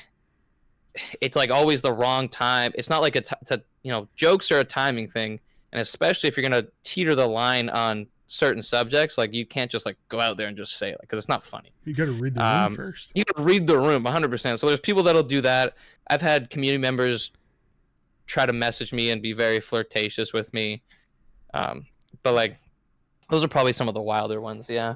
it's like always the wrong time. It's not like it's you know, jokes are a timing thing, and especially if you're gonna teeter the line on certain subjects, like you can't just like go out there and just say it, because it's not funny. You got to read the room first. You got to read the room 100%. So there's people that'll do that. I've had community members try to message me and be very flirtatious with me, but like those are probably some of the wilder ones. Yeah.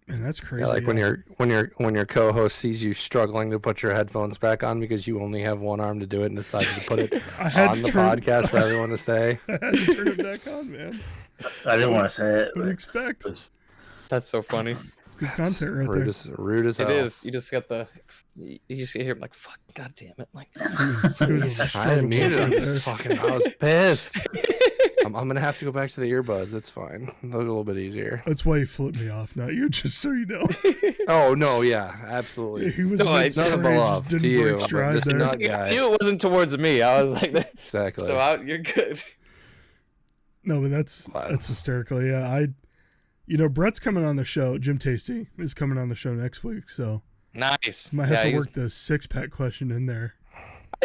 Man, that's crazy. Yeah, like when your co-host sees you struggling to put your headphones back on because you only have one arm to do it, and decided to put it on the podcast for everyone to stay. I had to turn it back on, man. I didn't want to say it. What do you expect? That's so funny. It's good content right there. Rude as hell. It is. You just got you just hear like, fuck, god damn it. Like, I didn't mean it. I was pissed. I'm going to have to go back to the earbuds. It's fine. Those are a little bit easier. That's why he flipped me off, not you, just so you know. Oh, no, yeah, absolutely. Yeah, he was it's not a love to you. This nut guy. I knew it wasn't towards me. I was like, exactly. So you're good. No, but that's hysterical. Yeah, you know, Brett's coming on the show. Jim Tasty is coming on the show next week, so nice. Might have to work the 6-pack question in there.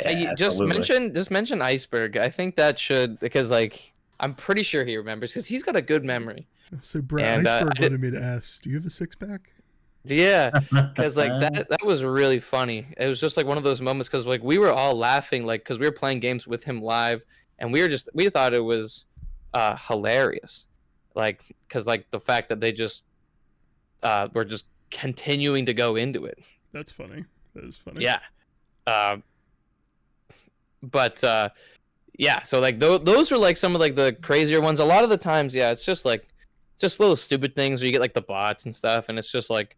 Yeah, just mention Iceberg. I think that should, because like I'm pretty sure he remembers, because he's got a good memory. So Brett, Iceberg wanted me to ask, do you have a 6-pack? Yeah, because like that was really funny. It was just like one of those moments, because like we were all laughing, like because we were playing games with him live, and we thought it was hilarious, like because like the fact that they just were just continuing to go into it. That's funny. That is funny. Yeah. But yeah, so like those are like some of like the crazier ones. A lot of the times, yeah, it's just little stupid things where you get like the bots and stuff, and it's just like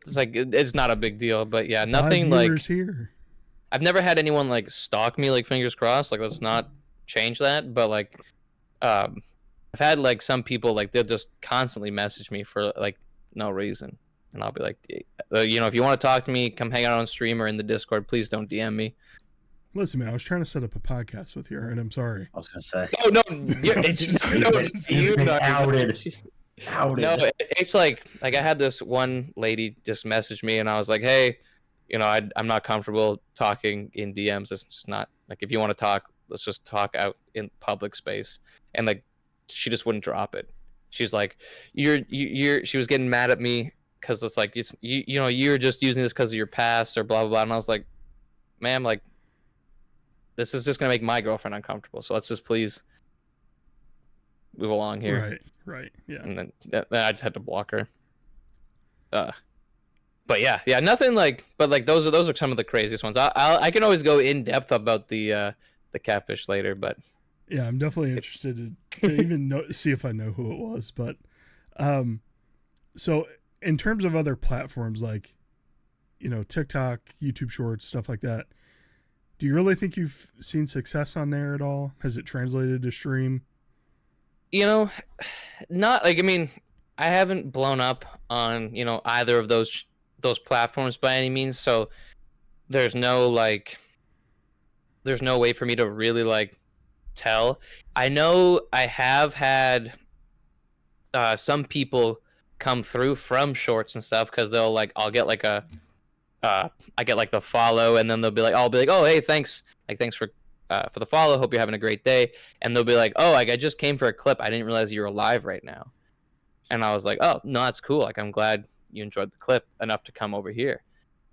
it's not a big deal. But yeah, nothing like here. I've never had anyone like stalk me, like fingers crossed. Like let's not change that. But like I've had like some people like they'll just constantly message me for like no reason, and I'll be like, you know, if you want to talk to me, come hang out on stream or in the Discord. Please don't DM me. Listen, man, I was trying to set up a podcast with you, and I'm sorry. I was gonna say. Oh no, it's you. Outed. No, it's like I had this one lady just message me, and I was like, hey, you know, I'm not comfortable talking in DMs. It's just not like, if you want to talk, let's just talk out in public space. And like, she just wouldn't drop it. She's like, she was getting mad at me because it's like, you know, you're just using this because of your past or blah blah blah. And I was like, ma'am, like, this is just gonna make my girlfriend uncomfortable. So let's just please move along here. Right, yeah. And then I just had to block her. But yeah, nothing like. But like those are some of the craziest ones. I can always go in depth about the catfish later, but yeah, I'm definitely interested to even see if I know who it was. But so in terms of other platforms like, TikTok, YouTube Shorts, stuff like that, do you really think you've seen success on there at all? Has it translated to stream? Not like, I mean, I haven't blown up on, either of those platforms by any means. So there's no way for me to really like tell. I know I have had some people come through from shorts and stuff, because they'll like, I'll get like I get like the follow, and then they'll be like, I'll be like, oh, hey, thanks for the follow, hope you're having a great day. And they'll be like, oh, like, I just came for a clip, I didn't realize you were live right now. And I was like, oh, no, that's cool, like, I'm glad you enjoyed the clip enough to come over here.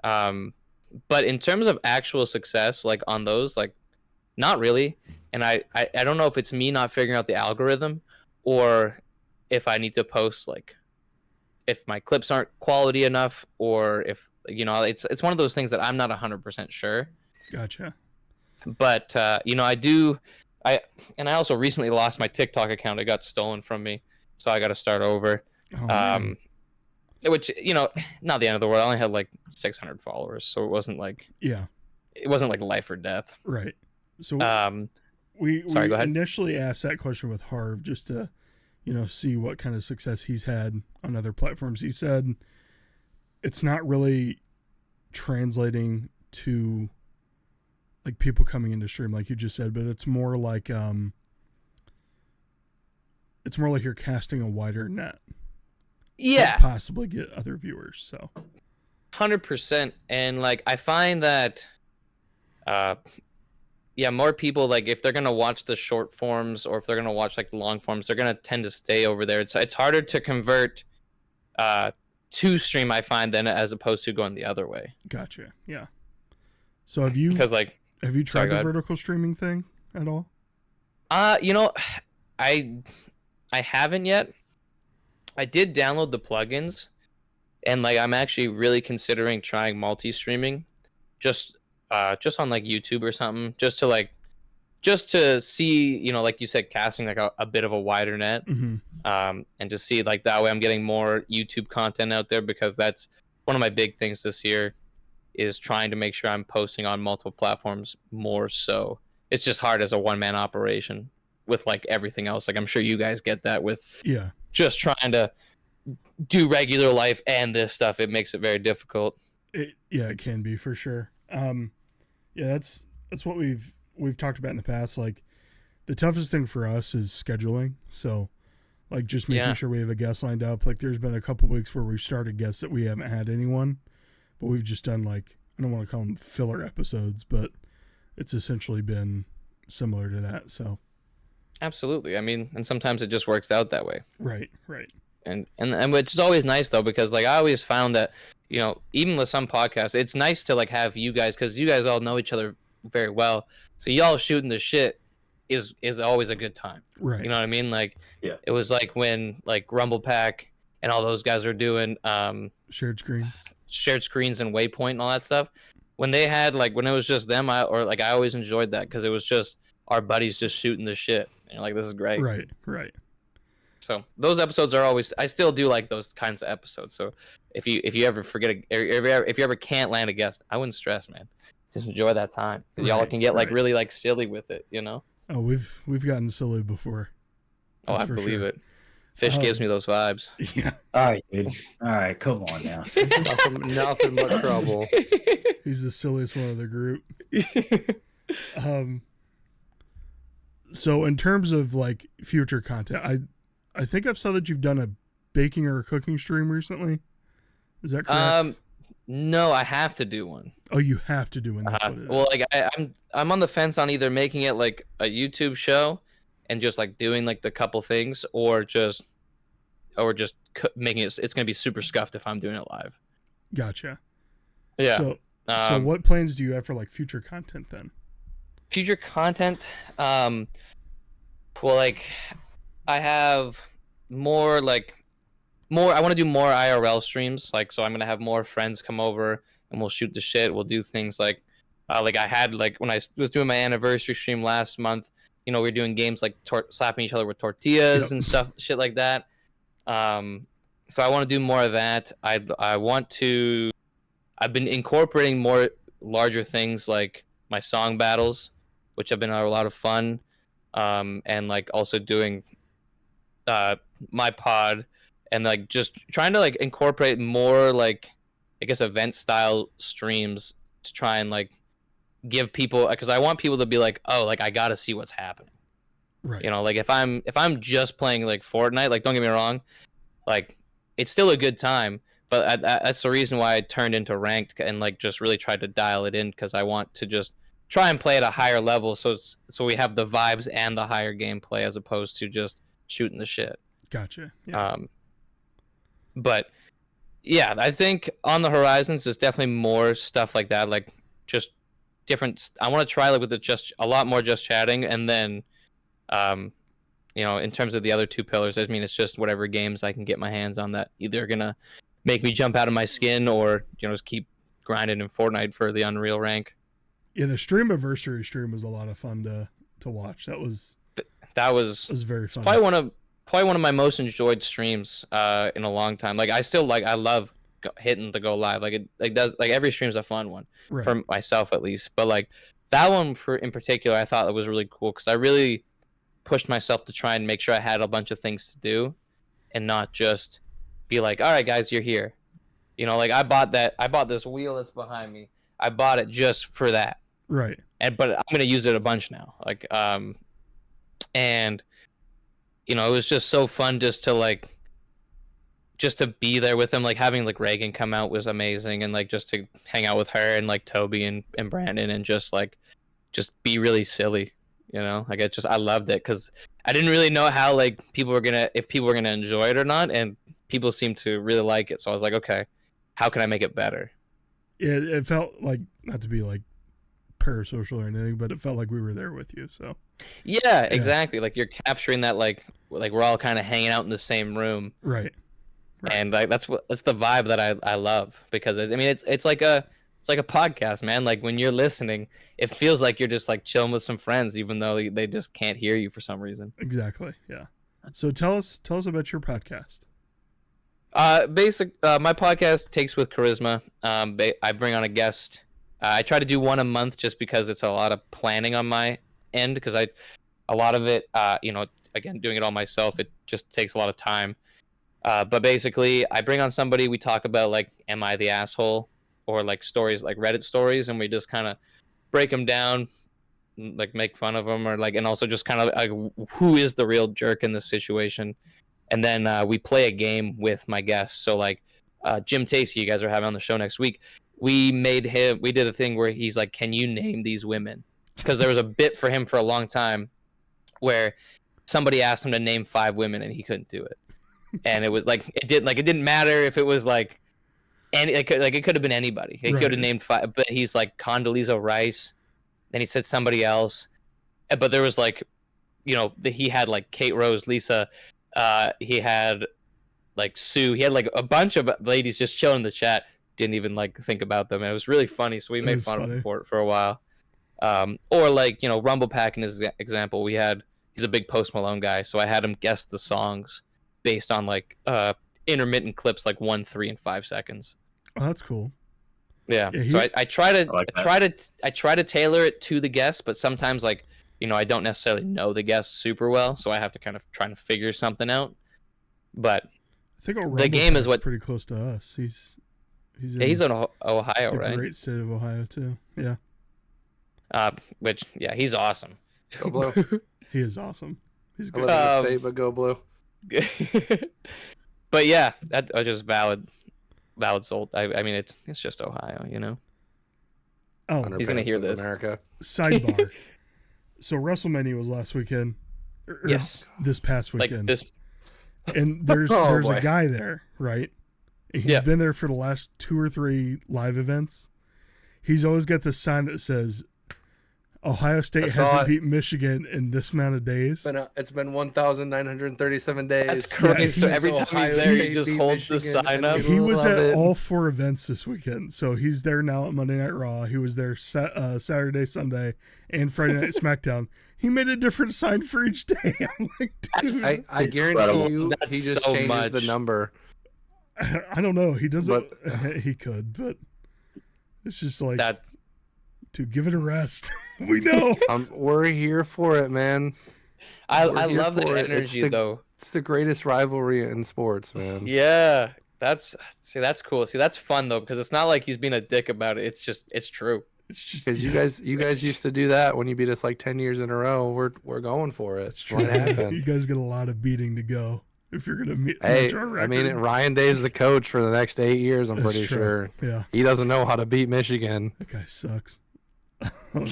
But in terms of actual success, like on those, like, not really. And I don't know if it's me not figuring out the algorithm, or if I need to post, like, if my clips aren't quality enough, or if, it's one of those things that I'm not 100% sure. Gotcha. But I also recently lost my TikTok account. It got stolen from me, so I got to start over. Oh, which, not the end of the world. I only had like 600 followers, so it wasn't like life or death. Right. So we go ahead. Initially asked that question with Harv just to see what kind of success he's had on other platforms. He said it's not really translating to like people coming into stream, like you just said, but it's more like you're casting a wider net. Yeah. To possibly get other viewers. So 100%. And like, I find that more people, like, if they're gonna watch the short forms, or if they're gonna watch like the long forms, they're gonna tend to stay over there. It's harder to convert to stream, I find, than as opposed to going the other way. Gotcha. Yeah. So have you tried the vertical streaming thing at all? I haven't yet. I did download the plugins, and like, I'm actually really considering trying multi-streaming, just on like YouTube or something, just to see, like you said, casting like a bit of a wider net. Mm-hmm. And just see, like, that way I'm getting more YouTube content out there, because that's one of my big things this year, is trying to make sure I'm posting on multiple platforms more. So it's just hard as a one-man operation with like everything else. Like, I'm sure you guys get that with just trying to do regular life and this stuff. It makes it very difficult. It can be, for sure. That's what we've talked about in the past. Like, the toughest thing for us is scheduling. So like, just making sure we have a guest lined up. Like, there's been a couple weeks where we've started guests that we haven't had anyone, but we've just done, like, I don't want to call them filler episodes, but it's essentially been similar to that. So absolutely. I mean, and sometimes it just works out that way. Right. And which is always nice, though, because like, I always found that, even with some podcasts, it's nice to like have you guys, because you guys all know each other very well. So y'all shooting the shit is always a good time. Right. You know what I mean? Like, it was like when like Rumble Pack and all those guys are doing shared screens and Waypoint and all that stuff. When they had like, when it was just them, I always enjoyed that, because it was just our buddies just shooting the shit. And you're like, this is great. Right. So those episodes are always, I still do like those kinds of episodes. So if you ever forget, if you ever can't land a guest, I wouldn't stress, man. Just enjoy that time, because y'all can get like really like silly with it, Oh, we've gotten silly before. That's I believe it. Fish gives me those vibes. Yeah. All right, dude. All right, come on now. nothing but trouble. He's the silliest one of the group. So in terms of like future content, I think I've saw that you've done a baking or a cooking stream recently. Is that correct? No, I have to do one. Oh, you have to do one. Well, like I'm on the fence on either making it like a YouTube show and just like doing like the couple things, or just making it. It's gonna be super scuffed if I'm doing it live. Gotcha. Yeah. So what plans do you have for like future content then? Future content, well, like I have more. I want to do more IRL streams. Like, so I'm gonna have more friends come over and we'll shoot the shit. We'll do things like I had like when I was doing my anniversary stream last month. We were doing games like slapping each other with tortillas and stuff, shit like that. So I want to do more of that. I want to. I've been incorporating more larger things like my song battles, which have been a lot of fun, and like also doing my pod, and like just trying to like incorporate more like I guess event style streams to try and like give people, because I want people to be like, oh, like I gotta see what's happening. Right. You know, like if I'm just playing like Fortnite, like don't get me wrong, like it's still a good time, but that's the reason why I turned into ranked and like just really tried to dial it in, because I want to just try and play at a higher level, so we have the vibes and the higher gameplay as opposed to just shooting the shit. Gotcha. Yeah. But yeah, I think on the horizons there's definitely more stuff like that, like just different. I want to try like with just a lot more just chatting, and then you know, in terms of the other two pillars, I mean, it's just whatever games I can get my hands on that either gonna make me jump out of my skin, or you know, just keep grinding in Fortnite for the Unreal rank. Yeah, the Streamiversary stream was a lot of fun to watch. That was very fun. Probably one of my most enjoyed streams in a long time. Like I love hitting the go live. Like it does, like every stream's a fun one for myself at least. But like that one in particular, I thought it was really cool because I really pushed myself to try and make sure I had a bunch of things to do, and not just be like, all right guys, you're here. You know, like I bought this wheel that's behind me. I bought it just for that. Right. But I'm gonna use it a bunch now. Like and you know, it was just so fun just to be there with them. Like having like Reagan come out was amazing, and like just to hang out with her and like Toby and Brandon, and just be really silly. You know, like I loved it because I didn't really know how like if people were gonna enjoy it or not, and people seemed to really like it. So I was like, okay, how can I make it better? It felt like, not to be like parasocial or anything, but it felt like we were there with you. So yeah, exactly. Like you're capturing that like we're all kind of hanging out in the same room, right? And like that's the vibe that I love, because I mean it's like a podcast, man. Like when you're listening, it feels like you're just like chilling with some friends, even though they just can't hear you for some reason. Exactly. Yeah. So tell us about your podcast. My podcast takes with Koryzma. I bring on a guest. I try to do one a month just because it's a lot of planning on my end, because a lot of it, you know, again, doing it all myself, it just takes a lot of time. But basically, I bring on somebody. We talk about like, am I the asshole, or like stories, like Reddit stories, and we just kind of break them down, like make fun of them, or like, and also just kind of like, who is the real jerk in this situation. And then we play a game with my guests. So like Jim Tacey, you guys are having on the show next week. We did a thing where he's like, can you name these women? Because there was a bit for him for a long time where somebody asked him to name 5 women and he couldn't do it. And it was like, it didn't matter if it was like, it could have been anybody. He could have named 5, but he's like Condoleezza Rice. Then he said somebody else. But there was like, you know, he had like Kate Rose, Lisa, he had like Sue, he had like a bunch of ladies just chilling in the chat, didn't even like think about them, and it was really funny, so we made fun of him for it for a while. Or like, you know, Rumble Pack in his example, he's a big Post Malone guy, so I had him guess the songs based on like intermittent clips, like 1, 3, and 5 seconds. Oh, that's cool. Yeah, so I try to tailor it to the guest, but sometimes like, you know, I don't necessarily know the guest super well, so I have to kind of try to figure something out. But I think the game is what pretty close to us. He's in Ohio, right? Great state of Ohio too. Yeah. Which he's awesome. Go Blue. He is awesome. He's good. I say, but go Blue. But yeah, that are just valid sold. I mean, it's just Ohio, you know. Oh, he's gonna hear this. America. Sidebar. So WrestleMania was last weekend. Yes. This past weekend. Like this. And there's a guy there, right? He's been there for the last 2 or 3 live events. He's always got this sign that says, Ohio State hasn't beat Michigan in this amount of days. It's been 1,937 days. That's crazy. So every time he's there, he just holds the sign up. He was at all 4 events this weekend. So he's there now at Monday Night Raw. He was there Saturday, Sunday, and Friday Night SmackDown. He made a different sign for each day. I'm like, dude. I guarantee you, he just changes the number I don't know. He doesn't. He could, but it's just like that. To give it a rest. We know. We're here for it, man. I love the energy though. It's the greatest rivalry in sports, man. Yeah, that's cool. See, that's fun though, because it's not like he's being a dick about it. It's true. It's just because you guys used to do that when you beat us like 10 years in a row. We're going for it. It's true. You guys get a lot of beating to go if you're gonna meet. Hey, I mean, Ryan Day's the coach for the next 8 years. I'm pretty sure. Yeah, he doesn't know how to beat Michigan. That guy sucks. I'm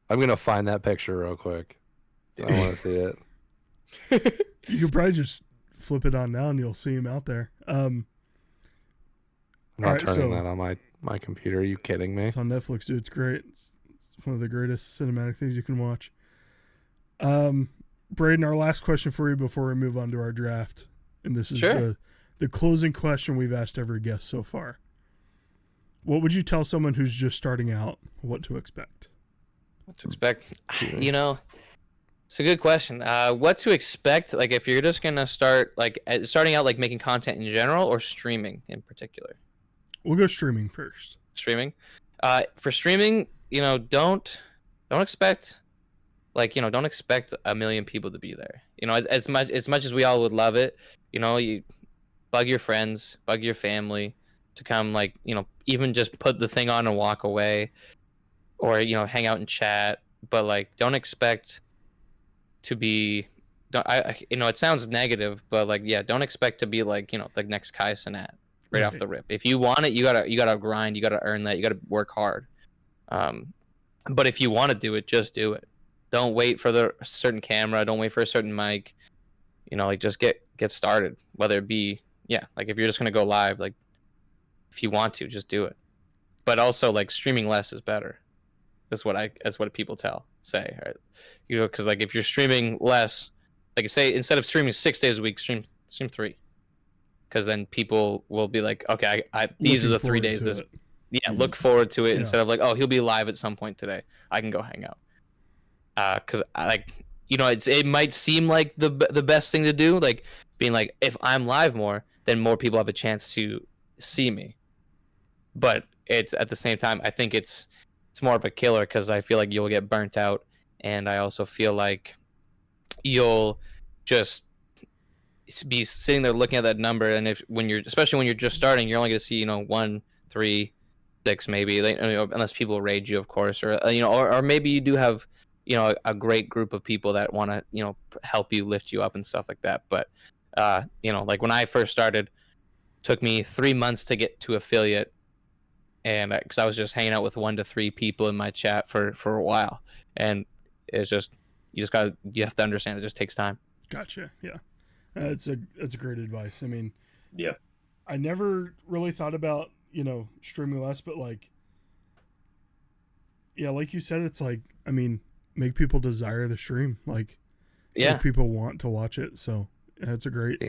gonna find that picture real quick. I want to see it. You could probably just flip it on now, and you'll see him out there. I'm not turning that on my computer. Are you kidding me? It's on Netflix, dude. It's great. It's one of the greatest cinematic things you can watch. Brayden, our last question for you before we move on to our draft, and this is the closing question we've asked every guest so far. What would you tell someone who's just starting out what to expect? What to expect? You know, it's a good question. What to expect? Like, if you're just gonna start, like, starting out, like making content in general, or streaming in particular. We'll go streaming first. Streaming. For streaming, you know, don't expect, like, you know, don't expect a million people to be there. You know, as much as we all would love it, you know, you bug your friends, bug your family to come, like, you know, even just put the thing on and walk away, or, you know, hang out and chat. But, like, don't expect to be, you know, it sounds negative, but, like, yeah, don't expect to be like, you know, the next Kai Cenat right off the rip. If you want it, you gotta grind, you gotta earn that, you gotta work hard. But if you want to do it, just do it. Don't wait for the certain camera. Don't wait for a certain mic. You know, like, just get started. Whether it be, like, if you're just gonna go live, like, if you want to, just do it. But also, like, streaming less is better. That's what people say. Right? You know, because, like, if you're streaming less, like, say instead of streaming 6 days a week, stream 3. Because then people will be like, okay, these are the 3 days. Look forward to it instead of like, oh, he'll be live at some point today. I can go hang out. Because like, you know, it might seem like the best thing to do, like being like, if I'm live more, then more people have a chance to see me. But it's at the same time, I think it's more of a killer, because I feel like you'll get burnt out, and I also feel like you'll just be sitting there looking at that number, and especially when you're just starting, you're only going to see, you know, 1, 3, 6 maybe, like, you know, unless people raid you, of course, or you know, or maybe you do have, you know, a great group of people that want to, you know, help you, lift you up and stuff like that. But you know, like when I first started, took me 3 months to get to affiliate, and because I was just hanging out with 1 to 3 people in my chat for a while, and it's just you have to understand it just takes time. Gotcha. Yeah. That's great advice. I mean, yeah, I never really thought about, you know, streaming less, but like, yeah, like you said, it's like, I mean, make people desire the stream, like, make people want to watch it. So that's a great,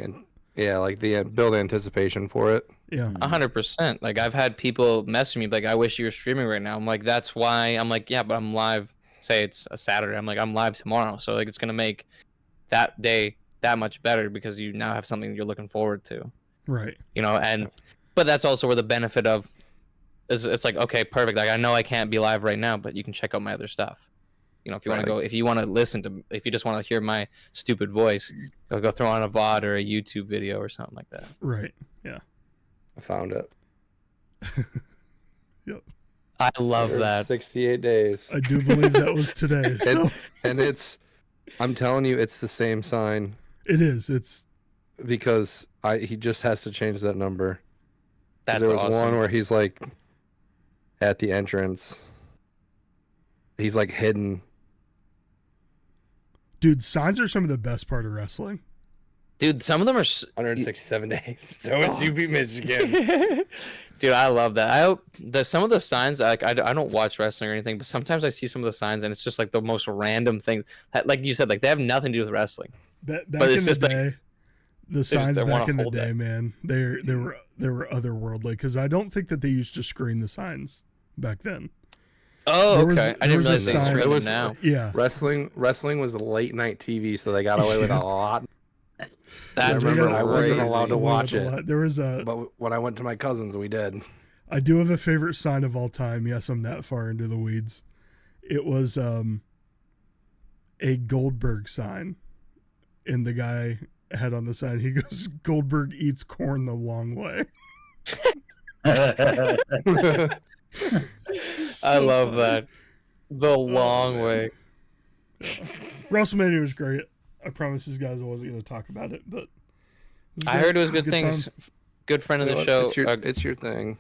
like build anticipation for it. Yeah, 100%. Like, I've had people message me like, I wish you were streaming right now. I'm like, that's why. I'm like, yeah, but I'm live. Say it's a Saturday. I'm like, I'm live tomorrow. So like, it's gonna make that day that much better, because you now have something you're looking forward to, right? You know, but that's also where the benefit of is, it's like, okay, perfect, like, I know I can't be live right now, but you can check out my other stuff. You know, if you want to go, if you want to listen to, if you just want to hear my stupid voice, go throw on a VOD or a YouTube video or something like that. Right. Yeah, I found it. Yep, I love that. 68 days. I do believe that was today. So. And it's, I'm telling you, it's the same sign. It is. It's because he just has to change that number. That's there was awesome. one where he's like at the entrance. He's like hidden. Dude, signs are some of the best part of wrestling. Dude, some of them are 167 days. So it's you beat Michigan. Dude, I love that. I hope some of the signs, like, I don't watch wrestling or anything, but sometimes I see some of the signs and it's just like the most random things. Like you said, like, they have nothing to do with wrestling. Back but it's in just the day, like, the signs back in the day, man, they were otherworldly, because I don't think that they used to screen the signs back then. Oh, okay. I didn't realize they screened them now. Yeah. Wrestling was late night TV, so they got away with a lot. I remember I wasn't allowed to watch it. But when I went to my cousins, we did. I do have a favorite sign of all time. Yes, I'm that far into the weeds. It was a Goldberg sign, and the guy had on the sign, he goes, "Goldberg eats corn the long way." I love that. The long way. WrestleMania was great. I promised these guys I wasn't going to talk about it, but I heard it was good things. Good friend of the show. It's your thing.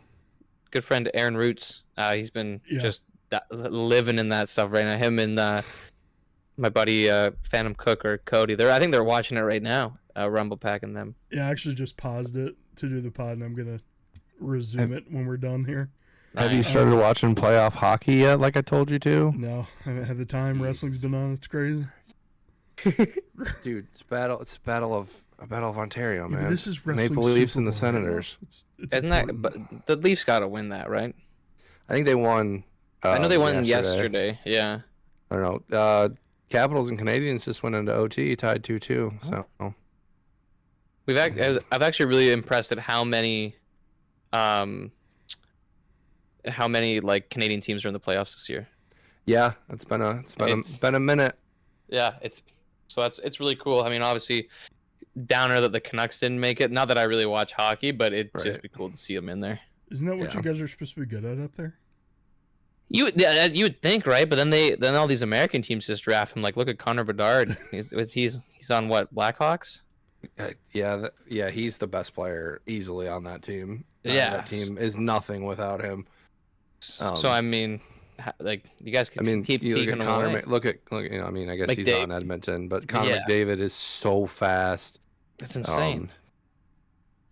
Good friend Aaron Roots. He's been just living in that stuff right now. Him and my buddy Phantom Cook or Cody. I think they're watching it right now. Rumble Pack and them. Yeah, I actually just paused it to do the pod, and I'm gonna resume it when we're done here. Have you started watching playoff hockey yet? Like I told you to. No, I haven't had the time. Wrestling's been on. It's crazy. Dude, it's battle of Ontario, man. This is wrestling. Maple Leafs and the Senators. Isn't that? But the Leafs got to win that, right? I think they won. I know they won yesterday. Yeah. I don't know. Capitals and Canadians just went into OT, tied 2-2. So. I've actually really impressed at how many like Canadian teams are in the playoffs this year. Yeah, it's been a minute. Yeah, it's really cool. I mean, obviously, downer that the Canucks didn't make it. Not that I really watch hockey, but it'd just be cool to see them in there. Isn't that what you guys are supposed to be good at up there? You would think, right? But then all these American teams just draft him. Like, look at Connor Bedard. He's on what, Blackhawks? Yeah, he's the best player easily on that team. That team is nothing without him. So I mean, like, you guys can keep taking him away. Look at I guess he's on Edmonton, but Connor McDavid is so fast. It's insane.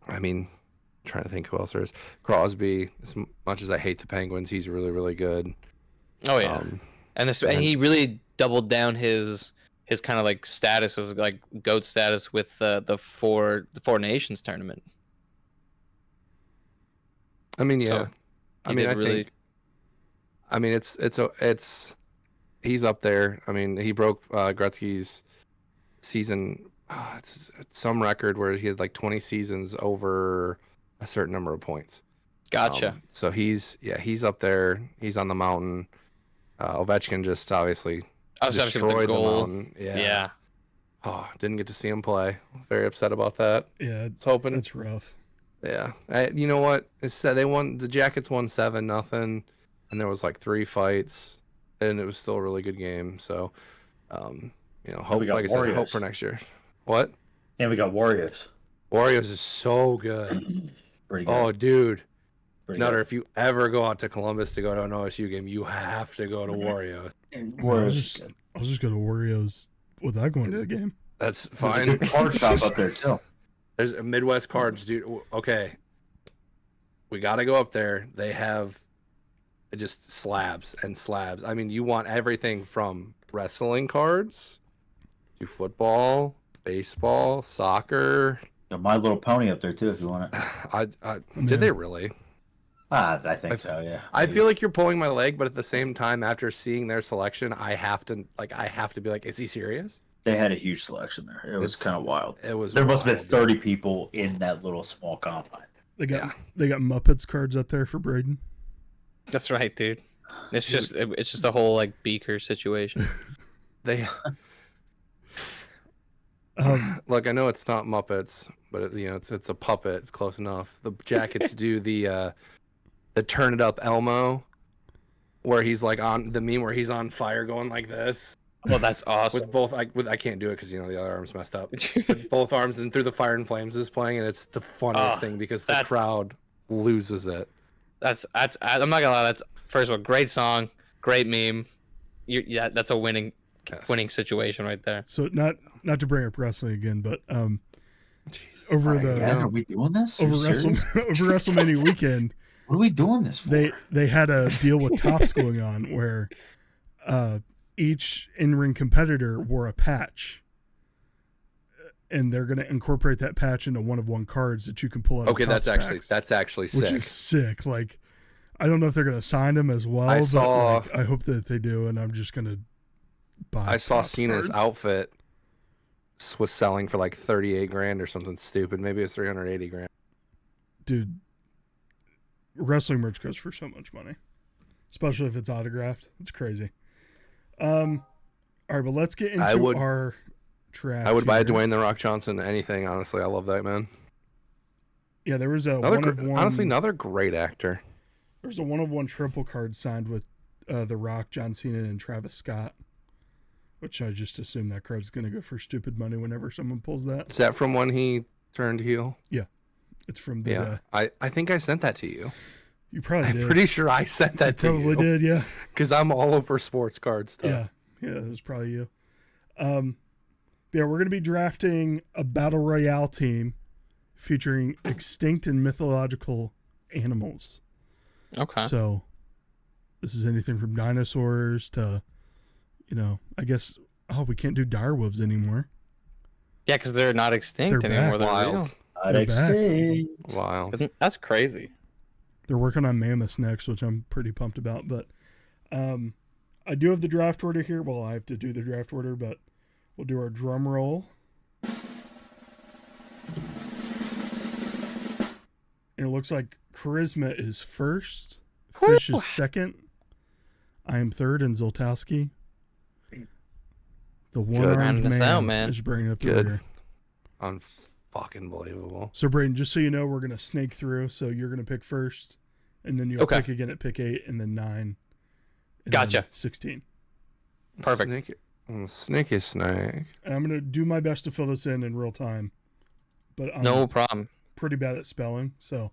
I mean, I'm trying to think who else there is. Crosby, as much as I hate the Penguins, he's really, really good. Oh yeah, and he really doubled down his kind of like status as like GOAT status with the four Nations tournament. I mean, yeah. So I mean, it's he's up there. I mean, he broke Gretzky's season, it's some record where he had like 20 seasons over a certain number of points. Gotcha. So he's up there. He's on the mountain. Ovechkin just obviously destroyed the mountain. Yeah. Oh, didn't get to see him play. Very upset about that. Yeah, it's hoping it's rough. Yeah, you know what? It's said they won. The Jackets won 7-0, and there was like 3 fights, and it was still a really good game. So, hope, like I said, hope for next year. What? And we got Warriors. Warriors is so good. Pretty good. Oh, dude. Nutter, if you ever go out to Columbus to go to an OSU game, you have to go to Warriors. I'll just go to Warriors without going to the game. That's fine. There's a good card shop up there too. There's a Midwest Cards, dude. Okay. We got to go up there. They have just slabs and slabs. I mean, you want everything from wrestling cards to football, baseball, soccer. Got My Little Pony up there too if you want it. Did they really? I think so, yeah. I feel like you're pulling my leg, but at the same time, after seeing their selection, I have to be like, is he serious? They had a huge selection there. It was kind of wild. It was. There must have been 30 people in that little small compound. They got Muppets cards up there for Brayden. That's right, dude. It's just a whole like beaker situation. They look. I know it's not Muppets, but it's a puppet. It's close enough. The Jackets do the turn it up Elmo, where he's like on the meme where he's on fire going like this. Well, that's awesome. With both, I can't do it because the other arm's messed up. With both arms and through the fire and flames is playing, and it's the funniest thing because the crowd loses it. I'm not gonna lie. That's first of all, great song, great meme. That's a winning situation right there. So not to bring up wrestling again, but are we doing this? Over WrestleMania weekend. What are we doing this for? They had a deal with Topps going on where each in-ring competitor wore a patch, and they're going to incorporate that patch into one-of-one cards that you can pull out. Okay, that's actually sick. Which is sick. Like, I don't know if they're going to sign him as well. I hope that they do, and I'm just going to buy. I saw Cena's outfit was selling for like 38 grand or something stupid. Maybe it's 380 grand. Dude, wrestling merch goes for so much money, especially if it's autographed. It's crazy. All right, but let's get into our draft. I would buy Dwayne The Rock Johnson anything. Honestly, I love that man. Yeah, there was honestly another great actor. There's a 1/1 triple card signed with The Rock, John Cena, and Travis Scott, which I just assume that card's going to go for stupid money whenever someone pulls that. Is that from when he turned heel? Yeah, it's from the. I think I sent that to you. You probably did. I'm pretty sure I sent that to you. Probably did, yeah. Because I'm all over sports card stuff. Yeah, it was probably you. Yeah, we're going to be drafting a battle royale team featuring extinct and mythological animals. Okay. So this is anything from dinosaurs to, I guess, we can't do direwolves anymore. Yeah, because they're not extinct They're anymore. back. They're real. Not extinct. Wow. That's crazy. They're working on mammoths next, which I'm pretty pumped about. But I do have the draft order here. Well, I have to do the draft order, but we'll do our drum roll. And it looks like Koryzma is first, Fish is second, I am third, and Zoltowski, the one-armed man, is bringing up the rear. Unfucking believable. So, Brayden, just so you know, we're going to snake through. So you're going to pick first, and then you'll pick again at pick 8, and then 9. And gotcha. Then 16. Perfect. Sneaky snake. And I'm going to do my best to fill this in real time. But no problem. Pretty bad at spelling, so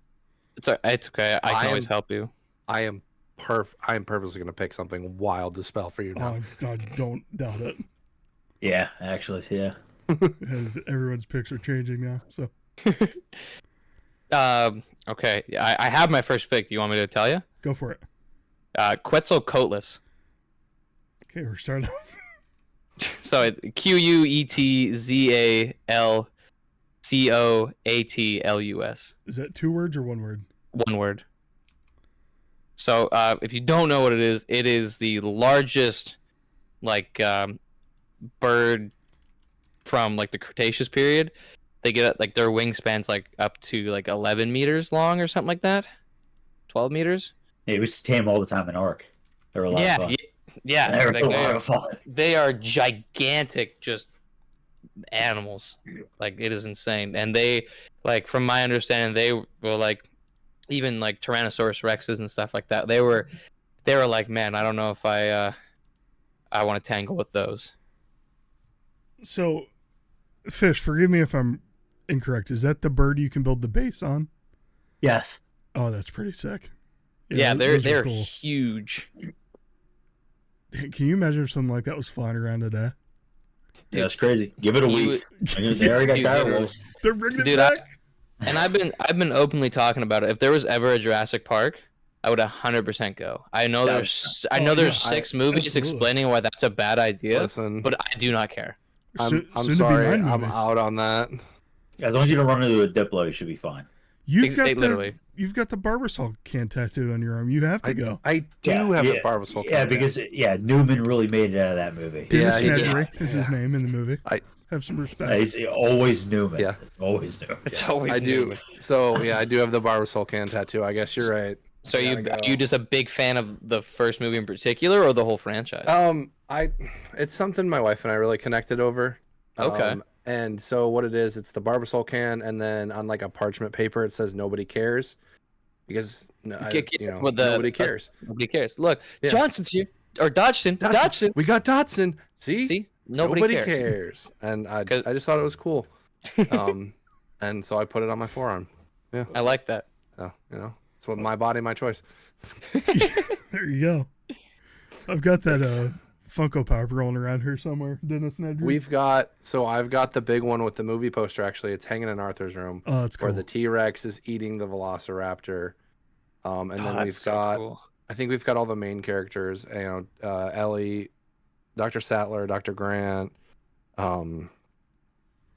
it's okay. I can always help you. I am purposely going to pick something wild to spell for you now. I don't doubt it. Yeah, actually, yeah. Everyone's picks are changing now, so. Okay. I have my first pick. Do you want me to tell you? Go for it. Quetzalcoatlus. Okay, we're starting off. So it's Quetzalcoatlus. Is that 2 words or 1 word? 1 word. So if you don't know what it is the largest bird from the Cretaceous period. They get their wingspan's up to 11 meters long or something like that. 12 meters. Yeah, we used to tame all the time in Ark. They were a lot of fun. Yeah. They were a lot of fun. They are gigantic, just animals. It is insane. And they, from my understanding, they were even Tyrannosaurus Rexes and stuff like that. They were man, I don't know if I want to tangle with those. So, Fish, forgive me if I'm incorrect. Is that the bird you can build the base on? Yes. Oh, that's pretty sick. Yeah, they're cool. Huge. Can you imagine if something like that was flying around today? Yeah, that's crazy. Give it a week. They already got direwolves. They're bringing it back. And I've been openly talking about it. If there was ever a Jurassic Park, I would 100% go. I know there's 6 movies explaining why that's a bad idea, but I do not care. I'm sorry, I'm out on that. As long as you don't run into a Diplo, you should be fine. You've got the Barbasol can tattooed on your arm. You have to go. I do have the Barbasol can. Yeah, because Newman really made it out of that movie. Dennis Nedry is his name in the movie. I have some respect. He's always Newman. Yeah, it's always Newman. It's always. I Newman. do. So yeah, I do have the Barbasol can tattoo. I guess you're right. So are you just a big fan of the first movie in particular, or the whole franchise? It's something my wife and I really connected over. Okay. And so what it is, it's the Barbasol can, and then on a parchment paper it says "Nobody cares," because nobody cares. Nobody cares. Look, Johnson's here, or Dodgson. Dodgson. We got Dodgson. See, nobody cares. And I just thought it was cool. And so I put it on my forearm. Yeah, I like that. So it's what my body, my choice. There you go. I've got that Funko Pop rolling around here somewhere. Dennis Nedry. I've got the big one with the movie poster. Actually, it's hanging in Arthur's room. Oh, it's cool. Where the T-Rex is eating the Velociraptor. And then we've got. Cool. I think we've got all the main characters. Ellie, Dr. Sattler, Dr. Grant, John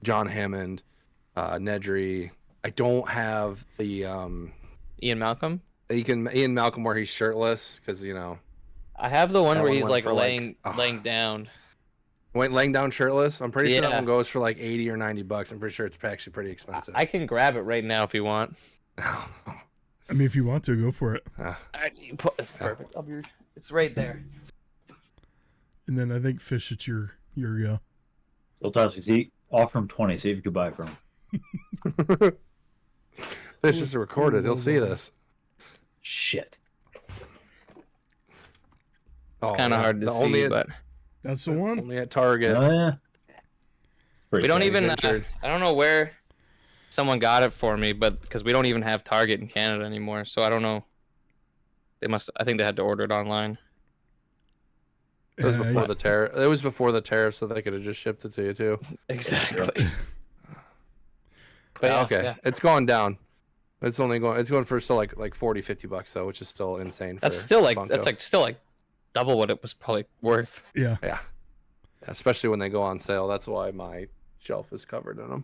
Hammond, Nedry. I don't have the Ian Malcolm. Ian Malcolm where he's shirtless because I have the one where he's laying down. Went laying down shirtless. I'm pretty sure that Yeah. one goes for like $80 or $90. I'm pretty sure it's actually pretty expensive. I can grab it right now if you want. I mean, if you want to, go for it. Perfect. It's right there. And then I think Fish, it's your go. So Toski, see, offer him 20. See if you could buy it from him. This is recorded. He'll see this. Shit. It's kind of hard to see, but That's the one. Only at Target. Oh, yeah. we don't even. injured. I don't know where someone got it for me, but because we don't even have Target in Canada anymore, so I don't know. They must. I think they had to order it online. It was before the tariff. It was before the tariff, so they could have just shipped it to you too. Exactly. But yeah, okay, yeah. It's gone down. It's going for still like $40-$50 though, which is still insane. That's still like double what it was probably worth. Yeah. Yeah. Especially when they go on sale. That's why my shelf is covered in them.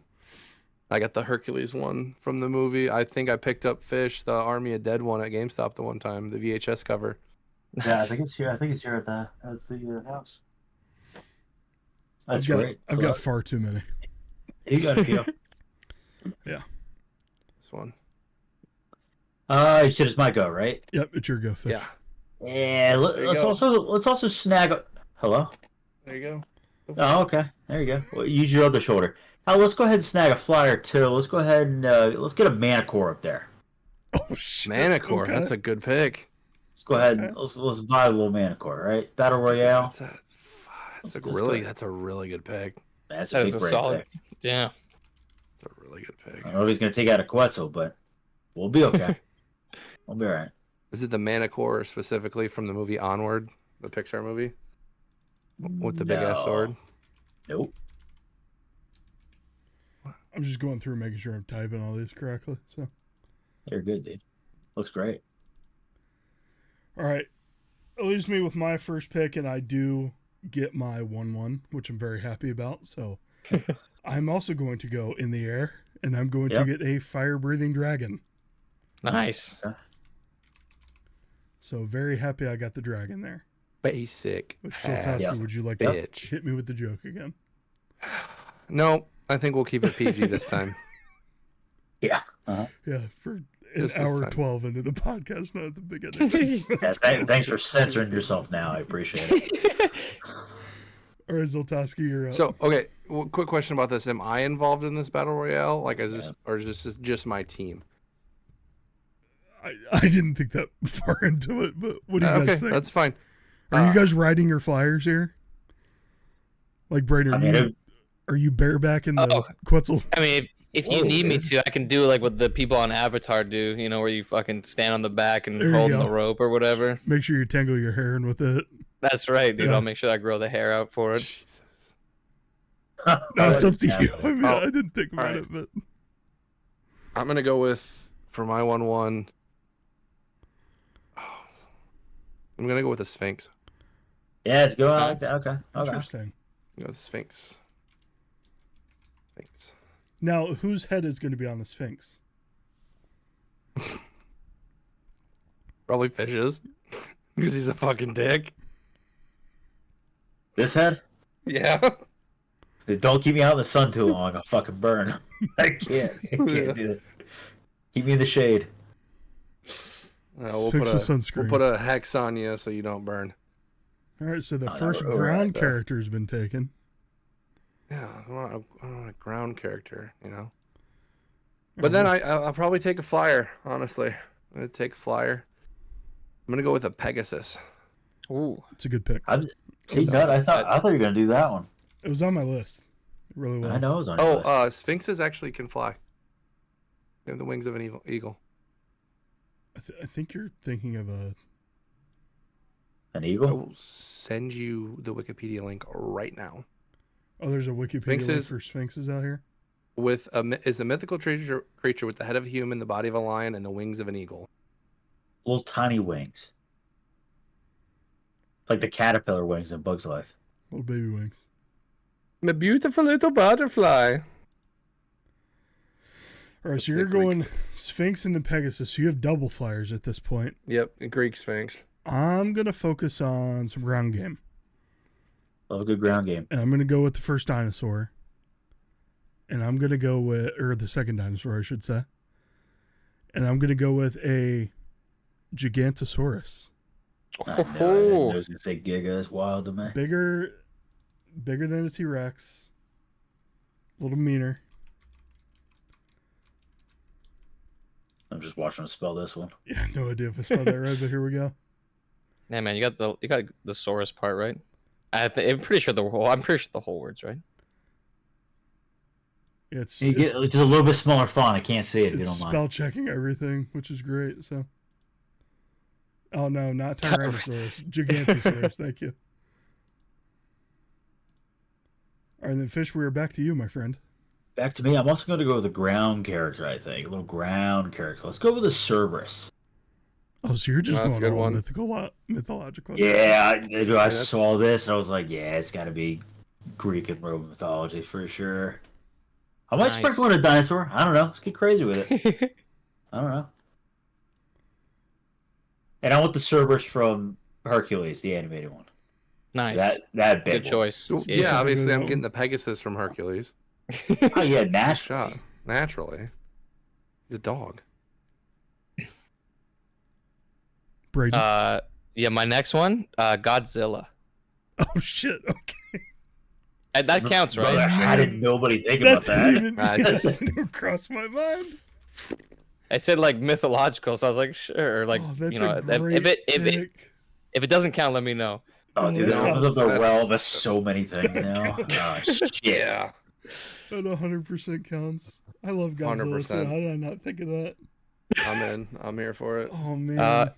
I got the Hercules one from the movie. I think I picked up Fish, the Army of Dead one at GameStop the one time, the VHS cover. Yeah, I think it's here. At the house. That's great. I've got far too many. You got a few. Yeah. This one. You said it's my go, right? Yep, it's your go, Fish. Yeah. Yeah. Let's also snag. Hello. There you go. Oh, okay. There you go. Well, use your other shoulder. Now let's go ahead and snag a flyer too. Let's go ahead and let's get a Manicore up there. Oh shit. Manicore. Okay. That's a good pick. Let's go ahead and let's buy a little Manicore, right? Battle Royale. That's a really good pick. That's a big solid. pick. Yeah. That's a really good pick. I don't know if he's gonna take out a Quetzal, but we'll be okay. We'll be all right. Is it the Manicore specifically from the movie Onward, the Pixar movie, with the big ass sword? Nope. I'm just going through making sure I'm typing all these correctly. So You're good, dude. Looks great. all right, it leaves me with my first pick, and I do get my 1/1, which I'm very happy about. So I'm also going to go in the air, and I'm going to get a fire-breathing dragon. Nice. So very happy I got the dragon there. Basic. Tasky, would you like to hit me with the joke again? No, I think we'll keep it PG this time. Yeah. Yeah, for an Just hour time. 12 into the podcast, not at the beginning. Thanks for censoring yourself now. I appreciate it. All right, Zoltaski, you're up. So, okay, well, quick question about this. Am I involved in this battle royale? Like, is this, or is this just my team? I didn't think that far into it, but what do you guys think? That's fine. Are you guys riding your flyers here? Like, Brayden, are you barebacking the Quetzal? I mean, if you need me to, I can do like what the people on Avatar do, you know, where you fucking stand on the back and hold the rope or whatever. Make sure you tangle your hair in with it. That's right, dude. Yeah. I'll make sure I grow the hair out for it. Jesus. No, it's up to you. I mean, I didn't think about it, but I'm going to go with, for my 1/1, I'm going to go with the Sphinx. Yeah, it's good. I like that. Okay. Interesting. Go with the Sphinx. Sphinx. Now, whose head is going to be on the Sphinx? Probably Fish's. Because he's a fucking dick. This head? Yeah. Don't keep me out in the sun too long. I'll fucking burn. I can't do it. Keep me in the shade. We'll put a hex on you so you don't burn. All right, so the first ground character has been taken. Yeah, I want a ground character, you know. But then I'll probably take a flyer, honestly. I'm going to take a flyer. I'm going to go with a Pegasus. Ooh. It's a good pick. I thought you were going to do that one. It was on my list. It really was. I know it was on your list. Sphinxes actually can fly. They have the wings of an eagle. I think you're thinking of an I eagle? will send you the Wikipedia link right now. Oh, there's a Wikipedia link for Sphinxes out here? Is a mythical creature with the head of a human, the body of a lion, and the wings of an eagle. Little tiny wings. Like the caterpillar wings in Bug's Life. Little baby wings. My beautiful little butterfly. All right, so you're going Sphinx and the Pegasus. So you have double flyers at this point. Yep, Greek Sphinx. I'm going to focus on some ground game. Love a good ground game. And I'm gonna go with the first dinosaur. And I'm gonna go with, or the second dinosaur, I should say. And I'm gonna go with a Gigantosaurus. I know. I was gonna say Giga. That's wild to me. Bigger than a T-Rex. A little meaner. I'm just watching him spell this one. Yeah, no idea if I spelled that right, but here we go. Yeah, man, you got the Saurus part right. I'm pretty sure the whole word's right. It's you get just a little bit smaller font. I can't see it if you don't spell mind. checking everything, which is great. So, oh no, not Tyrannosaurus, Gigantosaurus. Thank you. All right, then Fish, we're back to you, my friend. Back to me. I'm also going to go with a ground character. I think a little ground character. Let's go with a Cerberus. Oh, so you're just going all mythological. Yeah, I saw this and I was like, yeah, it's got to be Greek and Roman mythology for sure. I might sprinkle in a dinosaur. I don't know. Let's get crazy with it. I don't know. And I want the Cerberus from Hercules, the animated one. Nice. That big good choice. Yeah, obviously I'm getting the Pegasus from Hercules. Oh yeah, naturally. Naturally. He's a dog. Brayden. Yeah, my next one, Godzilla. Oh shit. Okay. And that counts, right? Brother, how did nobody think about that? That didn't cross my mind. I said like mythological, so I was like, sure. Like, that's a great if it doesn't count, let me know. Oh, dude, that opens up the realm of so many things now. Oh, shit. Yeah. That 100% counts. I love Godzilla, so how did I not think of that? I'm in. I'm here for it. Oh, man.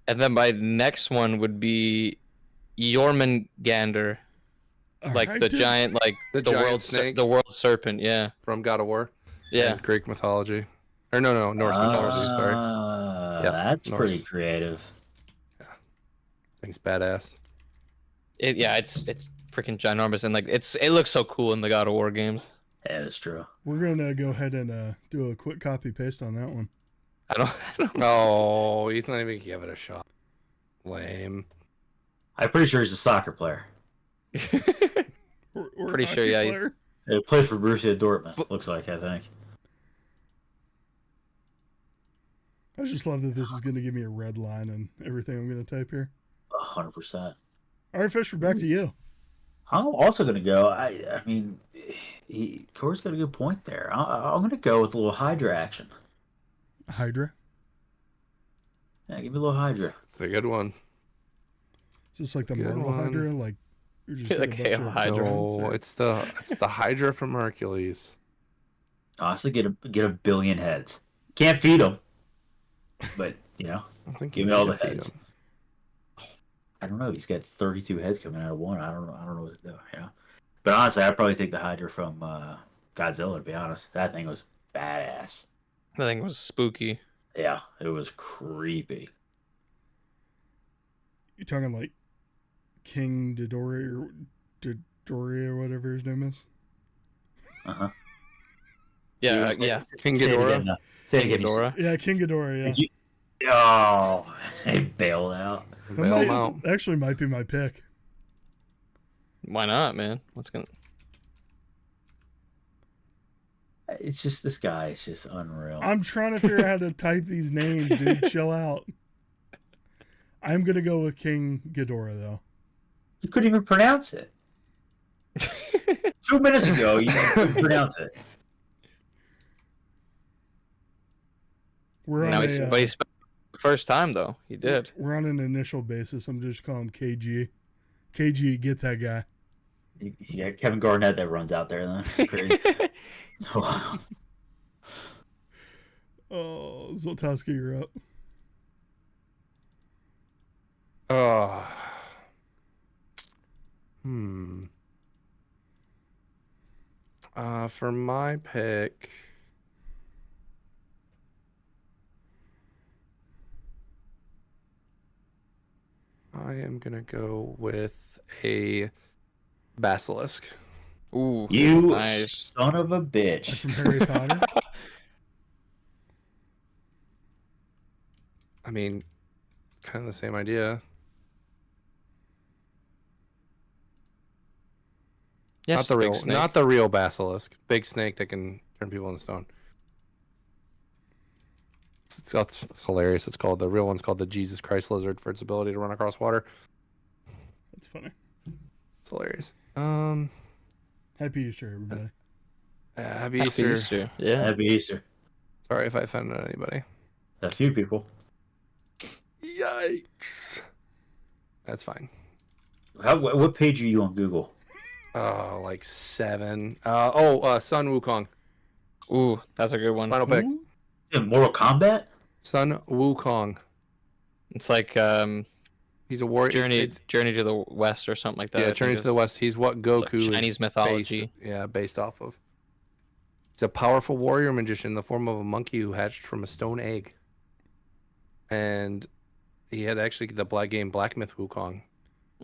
And then my next one would be Jormungandr. Like the giant, like the world snake, the world serpent, yeah. From God of War. Yeah. And Greek mythology. Or no, Norse mythology, sorry. Yeah, that's Norse. Pretty creative. Yeah. Thing's badass. It's freaking ginormous, and like it looks so cool in the God of War games. Yeah, that's true. We're gonna go ahead and do a quick copy paste on that one. I don't Oh, he's not even give it a shot. Lame. I'm pretty sure he's a soccer player. or pretty sure, yeah. He plays for Borussia Dortmund. Looks like, I think. I just love that this is going to give me a red line and everything I'm going to type here. 100%. All right, Fish, we're back to you. I'm also going to go. I mean, Corey's got a good point there. I'm going to go with a little Hydra action. Hydra? Yeah, give me a little Hydra. It's a good one. Is this like the Marvel Hydra? Like you're just like Hail Hydra? No, it's the Hydra from Hercules. Honestly, get a billion heads. Can't feed them, but I think give me all the heads. I don't know. He's got 32 heads coming out of one. I don't know what to do. But honestly, I'd probably take the Hydra from Godzilla. To be honest, that thing was badass. That thing was spooky. Yeah, it was creepy. You talking like King Ghidorah or whatever his name is? Yeah, King Ghidorah. Say it again. Yeah, King Ghidorah. Yeah. Oh, they bailed out. Actually, might be my pick. Why not, man? It's just this guy. It's just unreal. I'm trying to figure out how to type these names, dude. Chill out. I'm gonna go with King Ghidorah, though. You couldn't even pronounce it. 2 minutes ago, you couldn't pronounce it. But he spent the first time though. He did. We're on an initial basis. I'm just calling him KG. KG, get that guy. You got Kevin Garnett that runs out there then. Crazy. Oh, Zoltowski, you're up. For my pick, I am gonna go with a basilisk. Ooh, you nice. son of a bitch! Like from Harry Potter. I mean, kind of the same idea. Yeah, not just the a big real, snake. not the real basilisk. Big snake that can turn people into stone. It's hilarious. It's called, the real one's called the Jesus Christ lizard for its ability to run across water. That's funny. It's hilarious. Happy Easter, everybody. Happy Easter. Yeah. Happy Easter. Sorry if I offended anybody. A few people. Yikes. That's fine. What page are you on Google? Oh, like 7. Sun Wukong. Ooh, that's a good one. Final pick. Ooh, In Mortal Kombat? Sun Wukong. It's like He's a warrior. Journey to the West or something like that. Yeah, I Journey think to the West. He's what Goku like Chinese is mythology. based off of. He's a powerful warrior magician in the form of a monkey who hatched from a stone egg. And he had actually the Black Myth Wukong.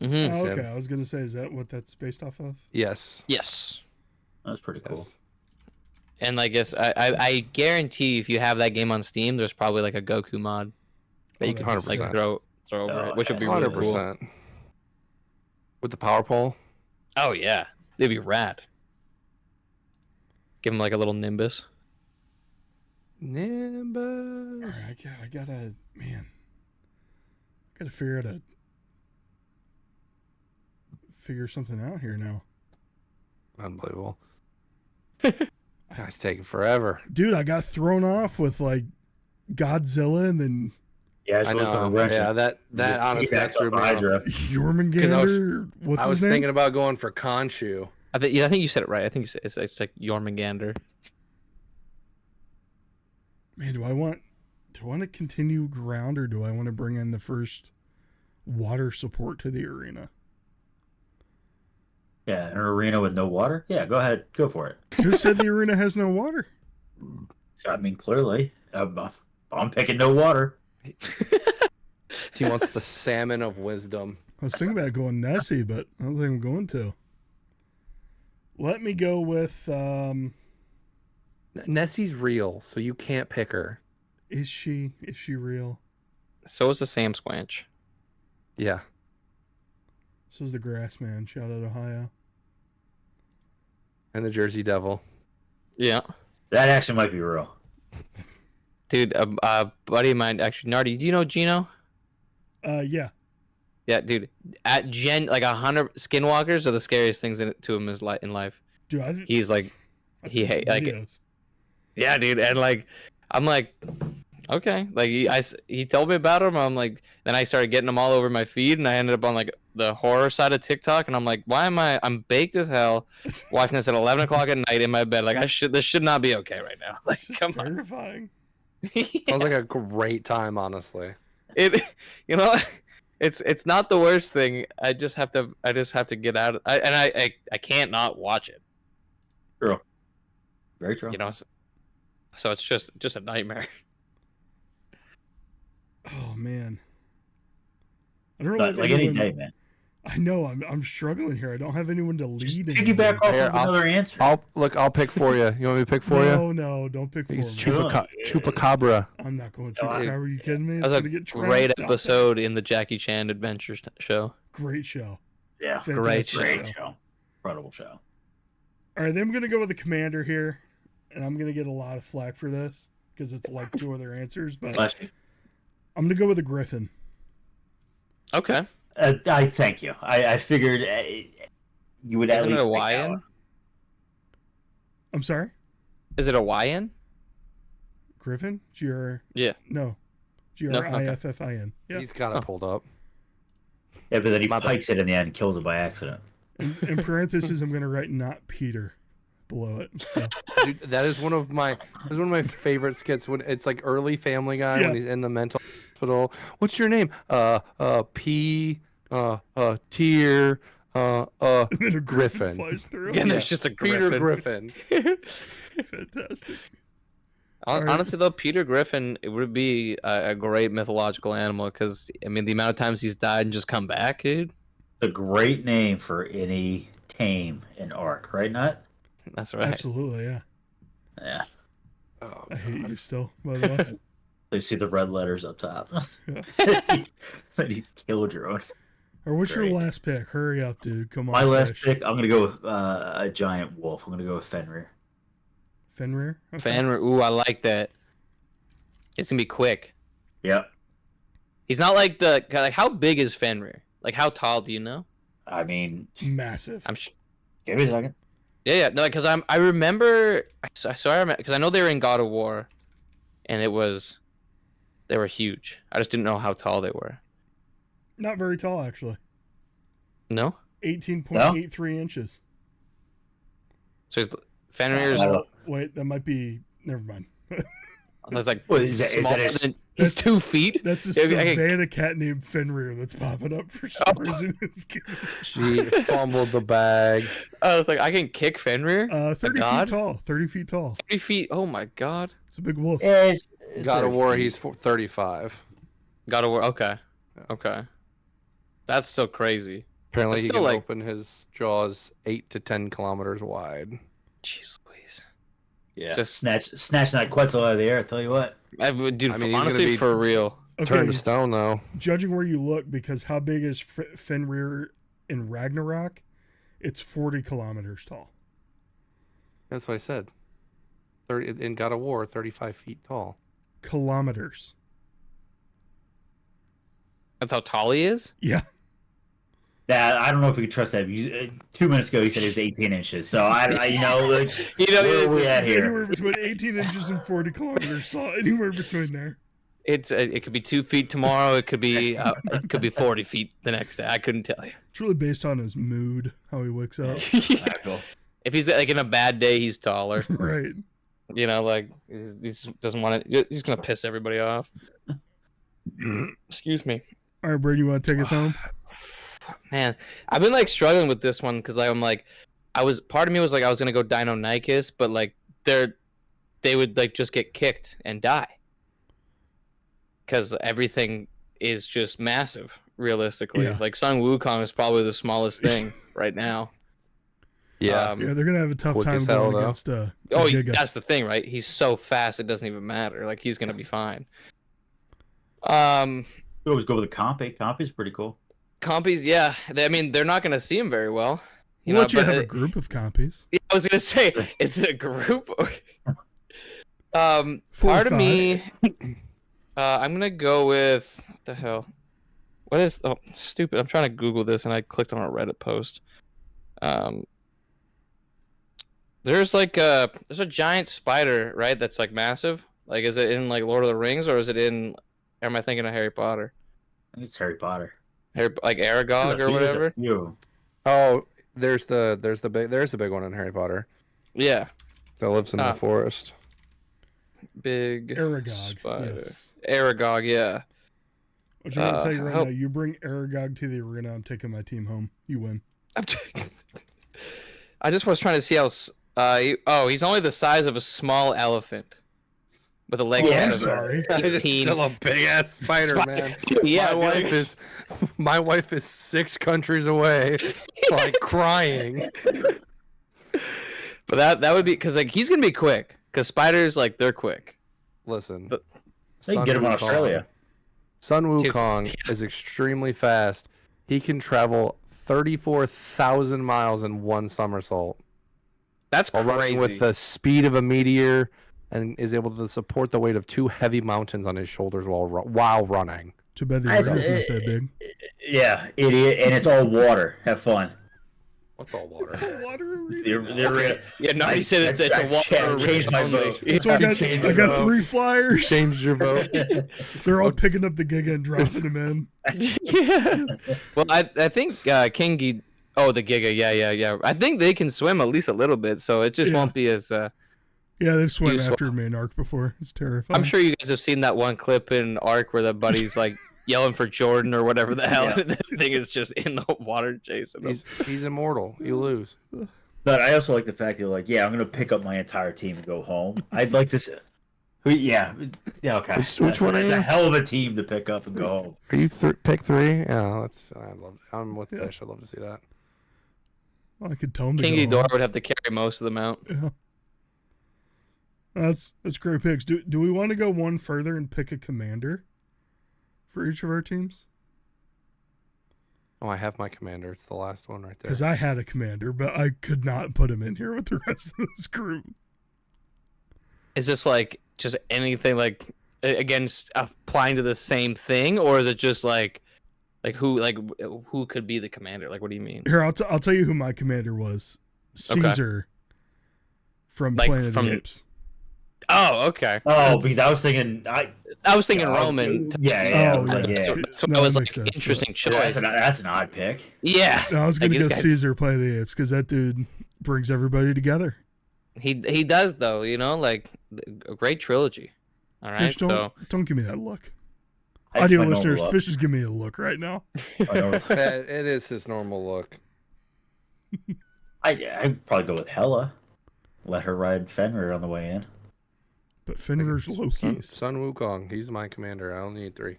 Mm-hmm. oh, him. okay. I was gonna say, is that what that's based off of? Yes. Yes. That's pretty cool. Yes. And I guess I guarantee if you have that game on Steam, there's probably like a Goku mod that Oh, you can that's like sick. throw over Oh, it, which would be yes. really cool. 100%. With the power pole. Oh yeah, it'd be rad. Give him like a little Nimbus. Nimbus. All right, I gotta figure out figure something out here now. Unbelievable. It's taking forever. Dude, I got thrown off with like Godzilla and then Yeah, I know. Yeah, that honestly that threw me off. Hydra. Jormungandr. What's I his was name? thinking about going for Khonshu. I think you said it right. I think it's like Jormungandr. Man, do I want to continue ground or do I want to bring in the first water support to the arena? Yeah, an arena with no water? Yeah, go ahead. Go for it. Who said the arena has no water? So, I mean, clearly, I'm picking no water. He wants the salmon of wisdom. I was thinking about going Nessie, but I don't think I'm going to. Let me go with Nessie's real, so you can't pick her. Is she real? So is the Sam Squanch. Yeah. So is the Grassman. Shout out Ohio. And the Jersey Devil. Yeah. That actually might be real. Dude, a buddy of mine, actually, Nardi, do you know Gino? Yeah. Yeah, dude. At Gent, like 100 skinwalkers are the scariest things to him in life. Dude, He's like, I've he seen some hate like, videos. yeah, dude, and like, I'm like, okay, like he told me about him. I'm like, then I started getting them all over my feed, and I ended up on like the horror side of TikTok, and I'm like, why am I'm baked as hell watching this at 11 o'clock at night in my bed? Like this should not be okay right now. Like, It's just come terrifying. on. Sounds like a great time, honestly. It, you know, it's not the worst thing. I just have to get out. I can't not watch it. True. Very true. You know, so it's just a nightmare. Oh man. I don't know. Like any day, man. I know. I'm struggling here. I don't have anyone to Just lead. piggyback off Here, of another answer. I'll pick for you. You want me to pick for you? No, don't pick for me. He's Sure. Chupacabra. I'm not going No, Chupacabra. Are you kidding me? That was It's a gonna get great trounced out. episode in the Jackie Chan Adventures show. Great show. Yeah, Fantastic great show. Incredible show. All right, then I'm gonna go with the commander here, and I'm gonna get a lot of flack for this because it's like two other answers, but Bless you. I'm gonna go with the Griffin. Okay. I thank you. I figured you would at Isn't it least a pick that YN? one. I'm sorry, Is it a YN? Griffin. Yeah. No, Griffin. Yeah. He's got it pulled up. Yeah, but then he My bad. pikes it in the end and kills it by accident. In parentheses, I'm gonna write not Peter below it. So. Dude, that is one of my favorite skits when it's like early Family Guy Yeah. when he's in the mental hospital. What's your name? P Tier And then a Griffin. flies through. And there's just a Peter Griffin. Griffin. Fantastic. Honestly, though, Peter Griffin it would be a great mythological animal because I mean the amount of times he's died and just come back, dude. A great name for any tame in Ark, right? Not? That's right. Absolutely, yeah. Yeah. Oh, I hate you still, by the way. You see the red letters up top. Yeah. But you killed your own. Or what's Great. your last pick? Hurry up, dude. Come on. My last pick, I'm gonna go with a giant wolf. I'm gonna go with Fenrir. Fenrir. Okay. Fenrir. Ooh, I like that. It's gonna be quick. Yep. He's not like how big is Fenrir? Like how tall do you know? I mean, Massive. I'm sure. give me a second. Yeah. No, because I remember. So I remember because I know they were in God of War, and they were huge. I just didn't know how tall they were. Not very tall, actually. No. 18.83 inches. So Fenrir's. Wait, that might be. Never mind. I was like, What is that? Is that smaller than he's 2 feet. That's a savannah cat named Fenrir that's popping up for some reason. She fumbled the bag. I was like, I can kick Fenrir. 30 feet tall. 30 feet tall. 30 feet. Oh my god. It's a big wolf. God of War, he's 35. God of War. Okay. Okay. That's still crazy. Apparently, That's he still, can like- open his jaws 8 to 10 kilometers wide. Jeez Louise. Yeah. Just- snatch that Quetzal out of the air. I tell you what. Dude, I mean, he's honestly, gonna be- for real. Okay, Turned to stone, though. judging where you look, because how big is Fenrir in Ragnarok? It's 40 kilometers tall. That's what I said. 30 in God of War, 35 feet tall. Kilometers. That's how tall he is? Yeah. That I don't know if we can trust that. 2 minutes ago, he said he was 18 inches. So I You where are we at It's here? anywhere between 18 inches and 40 kilometers tall. Anywhere between there. it could be 2 feet tomorrow. It could be 40 feet the next day. I couldn't tell you. It's really based on his mood, how he wakes up. Cool. If he's like in a bad day, he's taller. Right. You know, like he doesn't want it. He's gonna piss everybody off. Excuse me. All right, Brayden, you want to take us home? Man, I've been like struggling with this one because I'm like, part of me was like I was gonna go Dino Nikes, but like they would like just get kicked and die because everything is just massive. Realistically, Yeah. like Sun Wukong is probably the smallest thing right now. Yeah. Yeah, they're going to have a tough Quick time as hell, going though. against Oh, Giga. that's the thing, right? He's so fast it doesn't even matter. Like he's gonna be fine. Um. We always go with a Compy. Compy's pretty cool. Compies, yeah. I mean, they're not going to see him very well. We'll let you but have a group of compies. Yeah, I was going to say, is it a group? Or... 4 part or of me, I'm going to go with, what the hell? What is, oh, stupid. I'm trying to Google this and I clicked on a Reddit post. There's there's a giant spider, right? That's like massive. Like, is it in like Lord of the Rings or is it in, or am I thinking of Harry Potter? I think it's Harry Potter. Like Aragog or whatever. Oh, there's a big one in Harry Potter Yeah, that lives in the forest. big Aragog. spider. Yes. Aragog, yeah. I'm trying to tell you right help. now, you bring Aragog to the arena, I'm taking my team home. You win. I just was trying to see how. He's only the size of a small elephant, with a leg Oh, size I'm of sorry. It's 18. still a big ass spider, man. Yeah, my wife is 6 countries away, like crying. But that would be because like he's gonna be quick because spiders like they're quick. Listen, But- They can get him in Australia. Sun Dude, Wukong is extremely fast. He can travel 34,000 miles in one somersault That's while running crazy. with the speed of a meteor, and is able to support the weight of 2 heavy mountains on his shoulders while running. Too bad the I arena's see- not that big. Yeah, idiot, and it's all water. Have fun. What's all water? Water They're Yeah, no, he said it's a water changed my vote. So I got 3 flyers. Changed your vote. They're all picking up the Giga and dropping them in. Yeah. Well, I think King the Giga, yeah. I think they can swim at least a little bit, so it just Yeah. won't be as. Yeah, they've swum Useful. after main arc before. It's terrifying. I'm sure you guys have seen that one clip in Arc where the buddy's like yelling for Jordan or whatever the hell. Yeah. And the thing is just in the water chasing him. He's immortal. You lose. But I also like the fact that like, yeah, I'm gonna pick up my entire team and go home. I'd like to. Yeah, okay. Which one are It's you? a hell of a team to pick up and go home. Are you pick 3? Yeah, that's. I'm with Fish. I'd love to see that. Well, I could tell him to King go Ghidorah home. would have to carry most of them out. Yeah. That's great picks. Do we want to go one further and pick a commander for each of our teams? Oh, I have my commander. It's the last one right there. Because I had a commander, but I could not put him in here with the rest of this group. Is this like just anything like against applying to the same thing, or is it just like who could be the commander? Like, what do you mean? Here, I'll tell you who my commander was. Caesar from Planet of the Apes. Oh, okay. Oh, because I was thinking Roman. Yeah. Oh, yeah. So No, it was that like makes sense, interesting That's choice. that's an odd pick. Yeah. No, I was going to Like, go this Caesar Planet of the Apes because that dude brings everybody together. He does though, you know, like a great trilogy. All right, Fish, don't give me that look. That's Audio my normal listeners, look. Fish is giving me a look right now. It is his normal look. I'd probably go with Hela. Let her ride Fenrir on the way in. But Fenrir's Loki. Sun Wukong. He's my commander. I only need 3.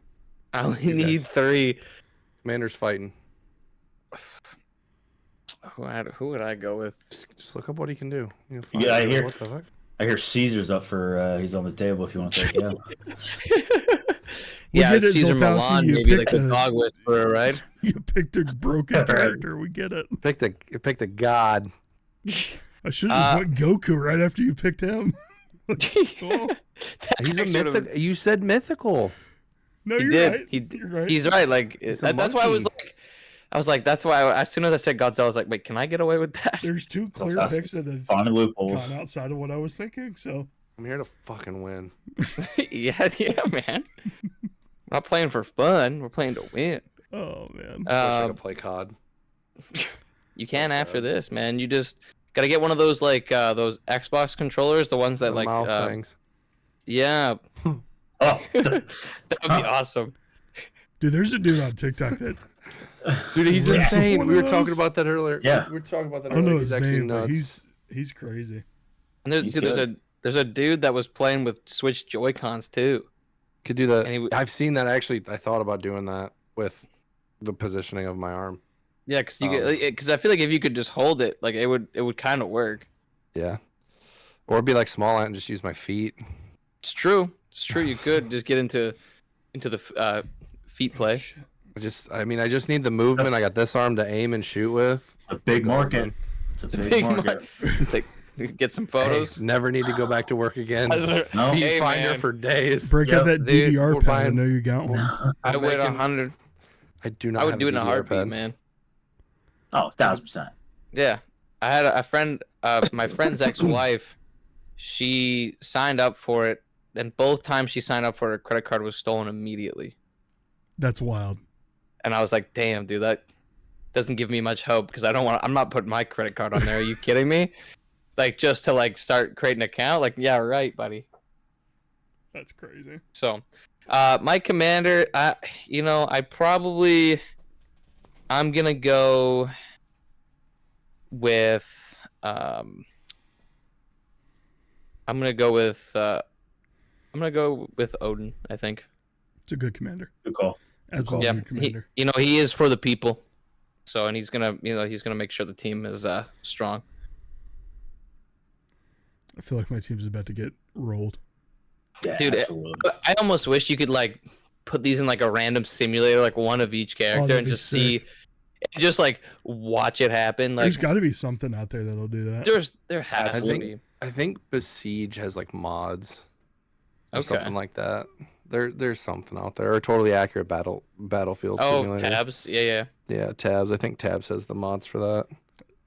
I only need 3. Commander's fighting. Who would I go with? Just look up what he can do. Yeah, I hear. What the fuck? I hear Caesar's up for. He's on the table if you want to take him. Yeah, get it, Caesar Zoltowski, Milan, you maybe like picked the dog whisperer, right? You picked a broken character. We get it. Picked a god. I should have just went Goku right after you picked him. Cool. He's a mythical. You said mythical. No, He you're did. right. You're right. He's right. Like He's a that's why I was like, that's why as soon as I said Godzilla, I was like, wait, can I get away with that? There's 2 clear That's picks that have Finding loopholes. gone outside of what I was thinking. So I'm here to fucking win. yeah, man. We're not playing for fun. We're playing to win. oh man. Wish I could play COD. You can after this, man. You just gotta get one of those like those Xbox controllers, the ones that The like mouse things. yeah, Oh, that would be awesome. Dude, there's a dude on TikTok that Dude, he's Yeah. insane. One We were of talking those- about that earlier. Yeah. We were talking about that I don't know earlier. his He's actually name, but nuts. he's crazy. And there's, He's dude, there's a dude that was playing with Switch Joy-Cons too. Could do that. and he- I've seen that actually. I thought about doing that with the positioning of my arm. Yeah, because I feel like if you could just hold it, like it would kind of work. Yeah. Or it'd be like small and just use my feet. It's true. It's true. You could just get into the feet play. Shit. I just need the movement. I got this arm to aim and shoot with. a big market. It's a big market. It's like get some photos. Hey, never need to go back to work again. No. Feet Hey, finder man. for days. Break out that dude, DDR we're pad. I buying- know you got one. I I'm would making- 100. I do not. I would have do it in a DDR heartbeat, pad. man. Oh, 1,000%. Yeah, I had a friend, my friend's ex-wife. She signed up for it, and both times she signed up for it, her credit card was stolen immediately. That's wild. And I was like, "Damn, dude, that doesn't give me much hope because I'm not putting my credit card on there. Are you kidding me? Like just to like start creating an account? Like, yeah, right, buddy." That's crazy. So, my commander, I'm gonna go with I'm gonna go with Odin, I think. It's a good commander. Good call. Absolutely Yeah, good commander. he is for the people. So, and he's gonna make sure the team is strong. I feel like my team's about to get rolled. Yeah, Dude, absolutely. I almost wish you could like put these in like a random simulator, like one of each character, that'd and be just sick. see, and just like watch it happen. Like There's got to be something out there that'll do that. there has to think- be. I think Besiege has like mods or Okay. something like that. There's something out there. Or totally accurate battlefield Oh, simulator. tabs. Yeah. Yeah, tabs. I think tabs has the mods for that.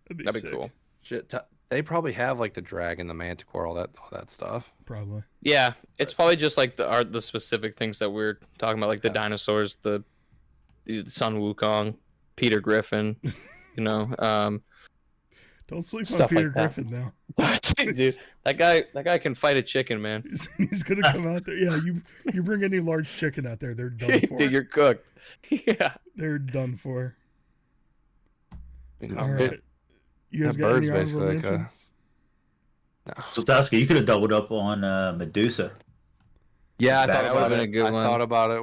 That'd That'd be sick. cool. Shit, they probably have like the dragon, the manticore, all that stuff. Probably. Yeah, it's probably just like the specific things that we're talking about, like the dinosaurs, the Sun Wukong, Peter Griffin, Don't sleep on Stuff Peter like that. Griffin now. Dude, that guy can fight a chicken, man. He's gonna come out there. Yeah, you bring any large chicken out there, they're done for. Dude, you're cooked. Yeah. They're done for. You know, All it- right. You guys that got any bird's honorable basically like a- mentions? So, Tasca, you could have doubled up on Medusa. Yeah, I That thought would've about been it. a good I one. thought about it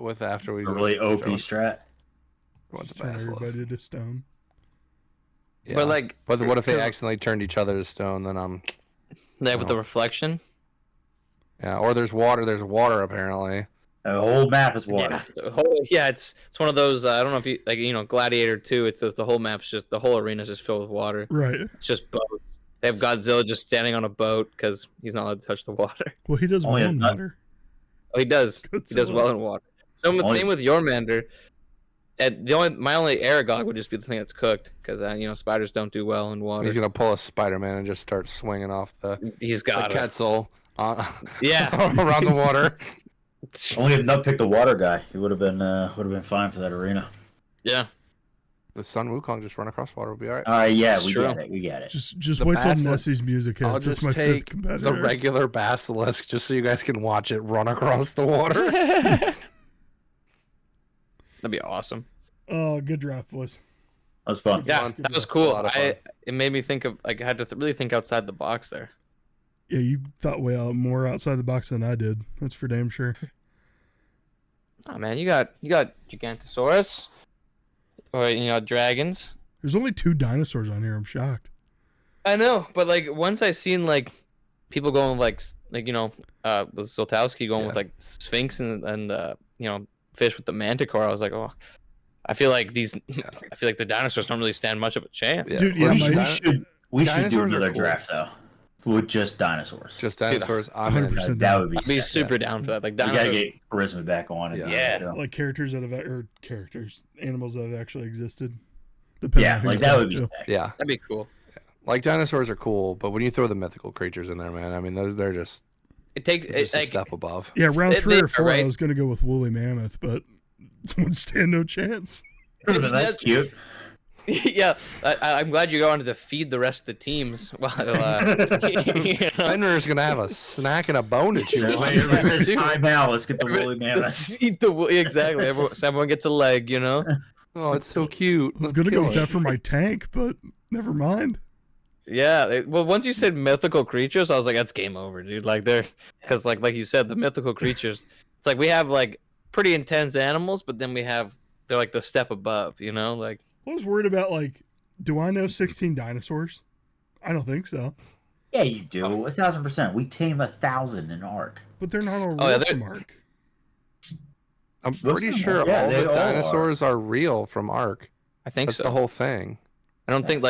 with after we A really OP What strat. the Just turn basilisk. everybody to stone. Yeah. But like, what if they 'cause- accidentally turned each other to stone? Then I'm with the reflection. yeah. Or there's water. There's water apparently. The whole map is water. It's one of those. I don't know if you like, Gladiator 2. It's just the whole map's just the whole arena's just filled with water. Right. It's just boats. They have Godzilla just standing on a boat because he's not allowed to touch the water. Well, he does well in water. Oh, he does. Godzilla. He does well in water. Same with Yormander. And my only Aragog would just be the thing that's cooked because spiders don't do well in water. He's gonna pull a Spider-Man and just start swinging off the Quetzal around the water. Only if Nut picked the water guy, he would have been fine for that arena. Yeah. The Sun Wukong just run across water will be all right. All right, yeah, we get it. Just wait till Nessie's music hits. I'll just my take fifth competitor. the regular Basilisk just so you guys can watch it run across the water. That'd be awesome. Oh, good draft, boys. That was fun. Yeah, that was cool. It made me think of I had to really think outside the box there. Yeah, you thought way more outside the box than I did. That's for damn sure. Oh man, you got Gigantosaurus, or dragons. There's only 2 dinosaurs on here. I'm shocked. I know, but once I seen people going with Zoltowski going with Sphinx and fish with the Manticore, I was like, oh, I feel like the dinosaurs don't really stand much of a chance. Yeah. Dude, we should do another draft though. With just dinosaurs. Just dinosaurs. That would be I'd be super down for that. We gotta get Koryzma back on it. Yeah. Like animals that have actually existed. Yeah, that would be sick. Yeah. That'd be cool. Yeah. Like dinosaurs are cool, but when you throw the mythical creatures in there, man, I mean they're just a step above. Yeah, round 3 or 4 right? I was gonna go with woolly mammoth, but it would stand no chance. That's cute. Yeah, I'm glad you go on to feed the rest of the teams. While Fenrir's gonna have a snack and a bone to chew on. Time out. Let's get the woolly mammoth. Eat exactly. Everyone gets a leg. Oh, it's so cute. I was gonna go with that for my tank, but never mind. Yeah, well, once you said mythical creatures, I was like, that's game over, dude. Because like you said, the mythical creatures. It's like we have pretty intense animals, but then they're the step above. I was worried about do I know 16 dinosaurs? I don't think so. Yeah, you do. 1,000%. We tame 1,000 in Ark. But they're not all real from Ark. I'm pretty sure all the dinosaurs are real from Ark. I think that's the whole thing. I don't think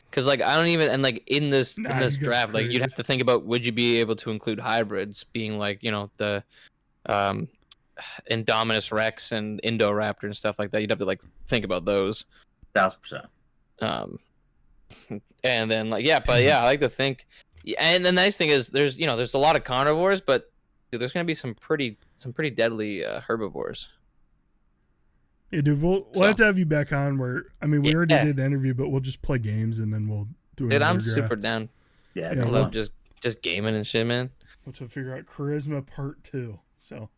because I don't even in this draft you'd have to think about would you be able to include hybrids being the Indominus Rex and Indoraptor and stuff like that. You'd have to think about those. 1,000%. And then I like to think, and the nice thing is there's a lot of carnivores, but there's gonna be some pretty deadly herbivores. Yeah, dude, we'll have to have you back on. We already did the interview, but we'll just play games and then we'll do it. Dude, I'm super down. Yeah, I love just gaming and shit, man. We'll have to figure out Koryzma Part 2. So,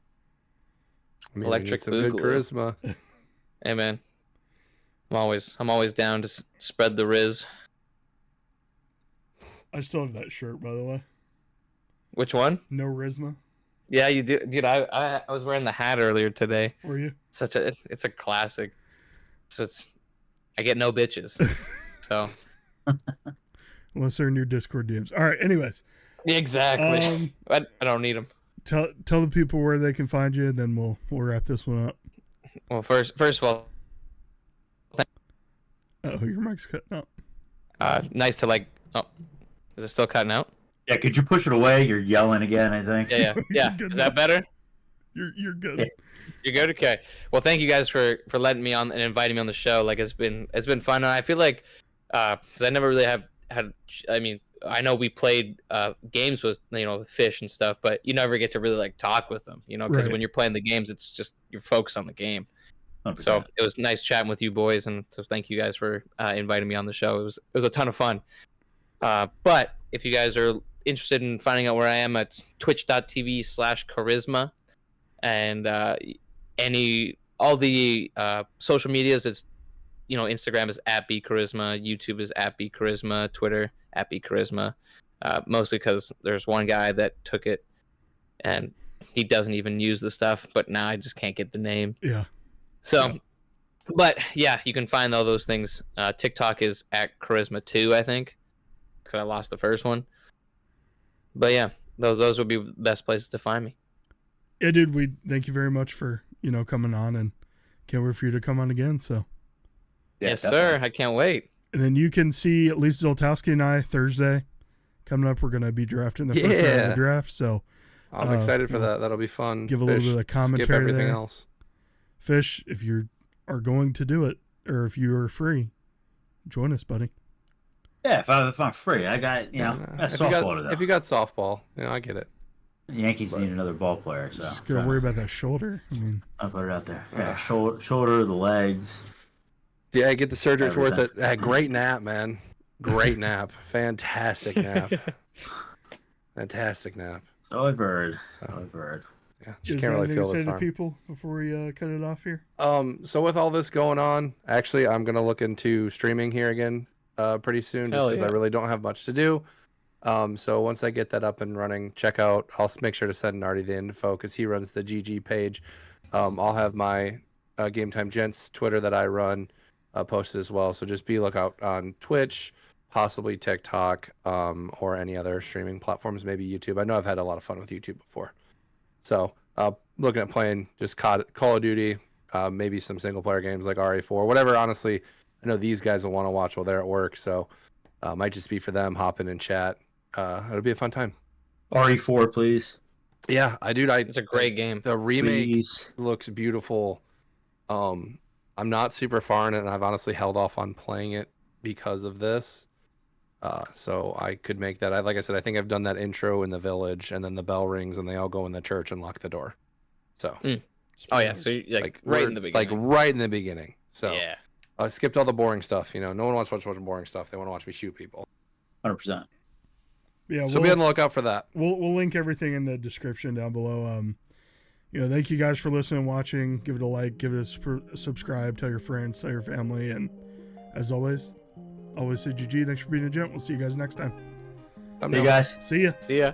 electric some good charisma. Hey, man. I'm always down to spread the riz. I still have that shirt, by the way. Which one? No Rizma. Yeah, you do, dude. I was wearing the hat earlier today. Were you? It's a classic. So I get no bitches. So unless they're in your Discord DMs. All right. Anyways. Exactly. I don't need them. Tell the people where they can find you, and then we'll wrap this one up. Well, first of all. Oh, your mic's cutting out. Nice to Oh, is it still cutting out? Yeah, could you push it away? You're yelling again, I think. Yeah. Is that better? You're good. Yeah. You're good. Okay. Well, thank you guys for letting me on and inviting me on the show. It's been fun. And I feel like because I never really had. I mean, I know we played games with fish and stuff, but you never get to really talk with them. Because when you're playing the games, it's just you're focused on the game. 100%. So it was nice chatting with you boys, and so thank you guys for inviting me on the show. It was a ton of fun. But if you guys are interested in finding out where I am, it's twitch.tv/Koryzma, and all the social medias. It's Instagram is @bkoryzma, YouTube is @bkoryzma, Twitter @bkoryzma. Mostly because there's one guy that took it, and he doesn't even use the stuff. But now I just can't get the name. Yeah. So, but yeah, you can find all those things. TikTok is @Koryzma2, I think, because I lost the first one. But yeah, those would be the best places to find me. Yeah, dude, we thank you very much for, coming on, and can't wait for you to come on again. So yes, sir. I can't wait. And then you can see at least Zoltowski and I Thursday coming up. We're going to be drafting the first round of the draft. So I'm excited for that. That'll be fun. Give a little bit of commentary. Skip everything else. Fish, if you are going to do it, or if you are free, join us, buddy. Yeah, if I'm free, I got softball to that. If you got softball, I get it. The Yankees need another ball player, so just gotta worry about that shoulder. I'll put it out there. Yeah, shoulder, the legs. Yeah, get the surgery. It's worth it. Great nap, man. Great nap. Fantastic nap. Fantastic nap. So I've heard. Yeah, just can't really feel this arm. To people before we cut it off here. So with all this going on, actually, I'm gonna look into streaming here again pretty soon, just because I really don't have much to do. So once I get that up and running, I'll make sure to send Nardi the info because he runs the GG page. I'll have my Game Time Gents Twitter that I run posted as well. So just be lookout on Twitch, possibly TikTok, or any other streaming platforms, maybe YouTube. I know I've had a lot of fun with YouTube before. So looking at playing just Call of Duty, maybe some single player games like RE4, whatever. Honestly, I know these guys will want to watch while they're at work. So might just be for them, hop in and chat. It'll be a fun time. RE4, please. Yeah, it's a great game. The remake looks beautiful. I'm not super far in it, and I've honestly held off on playing it because of this. So I could make that. Like I said, I think I've done that intro in the village, and then the bell rings, and they all go in the church and lock the door. So. Oh yeah, so right in the beginning. Like right in the beginning. So yeah. I skipped all the boring stuff. No one wants to watch boring stuff. They want to watch me shoot people. 100%. Yeah. So be on the lookout for that. We'll link everything in the description down below. Thank you guys for listening and watching. Give it a like, give it a subscribe, tell your friends, tell your family, and as always say GG. Thanks for being a gent. We'll see you guys next time. Hey guys. See ya. See ya.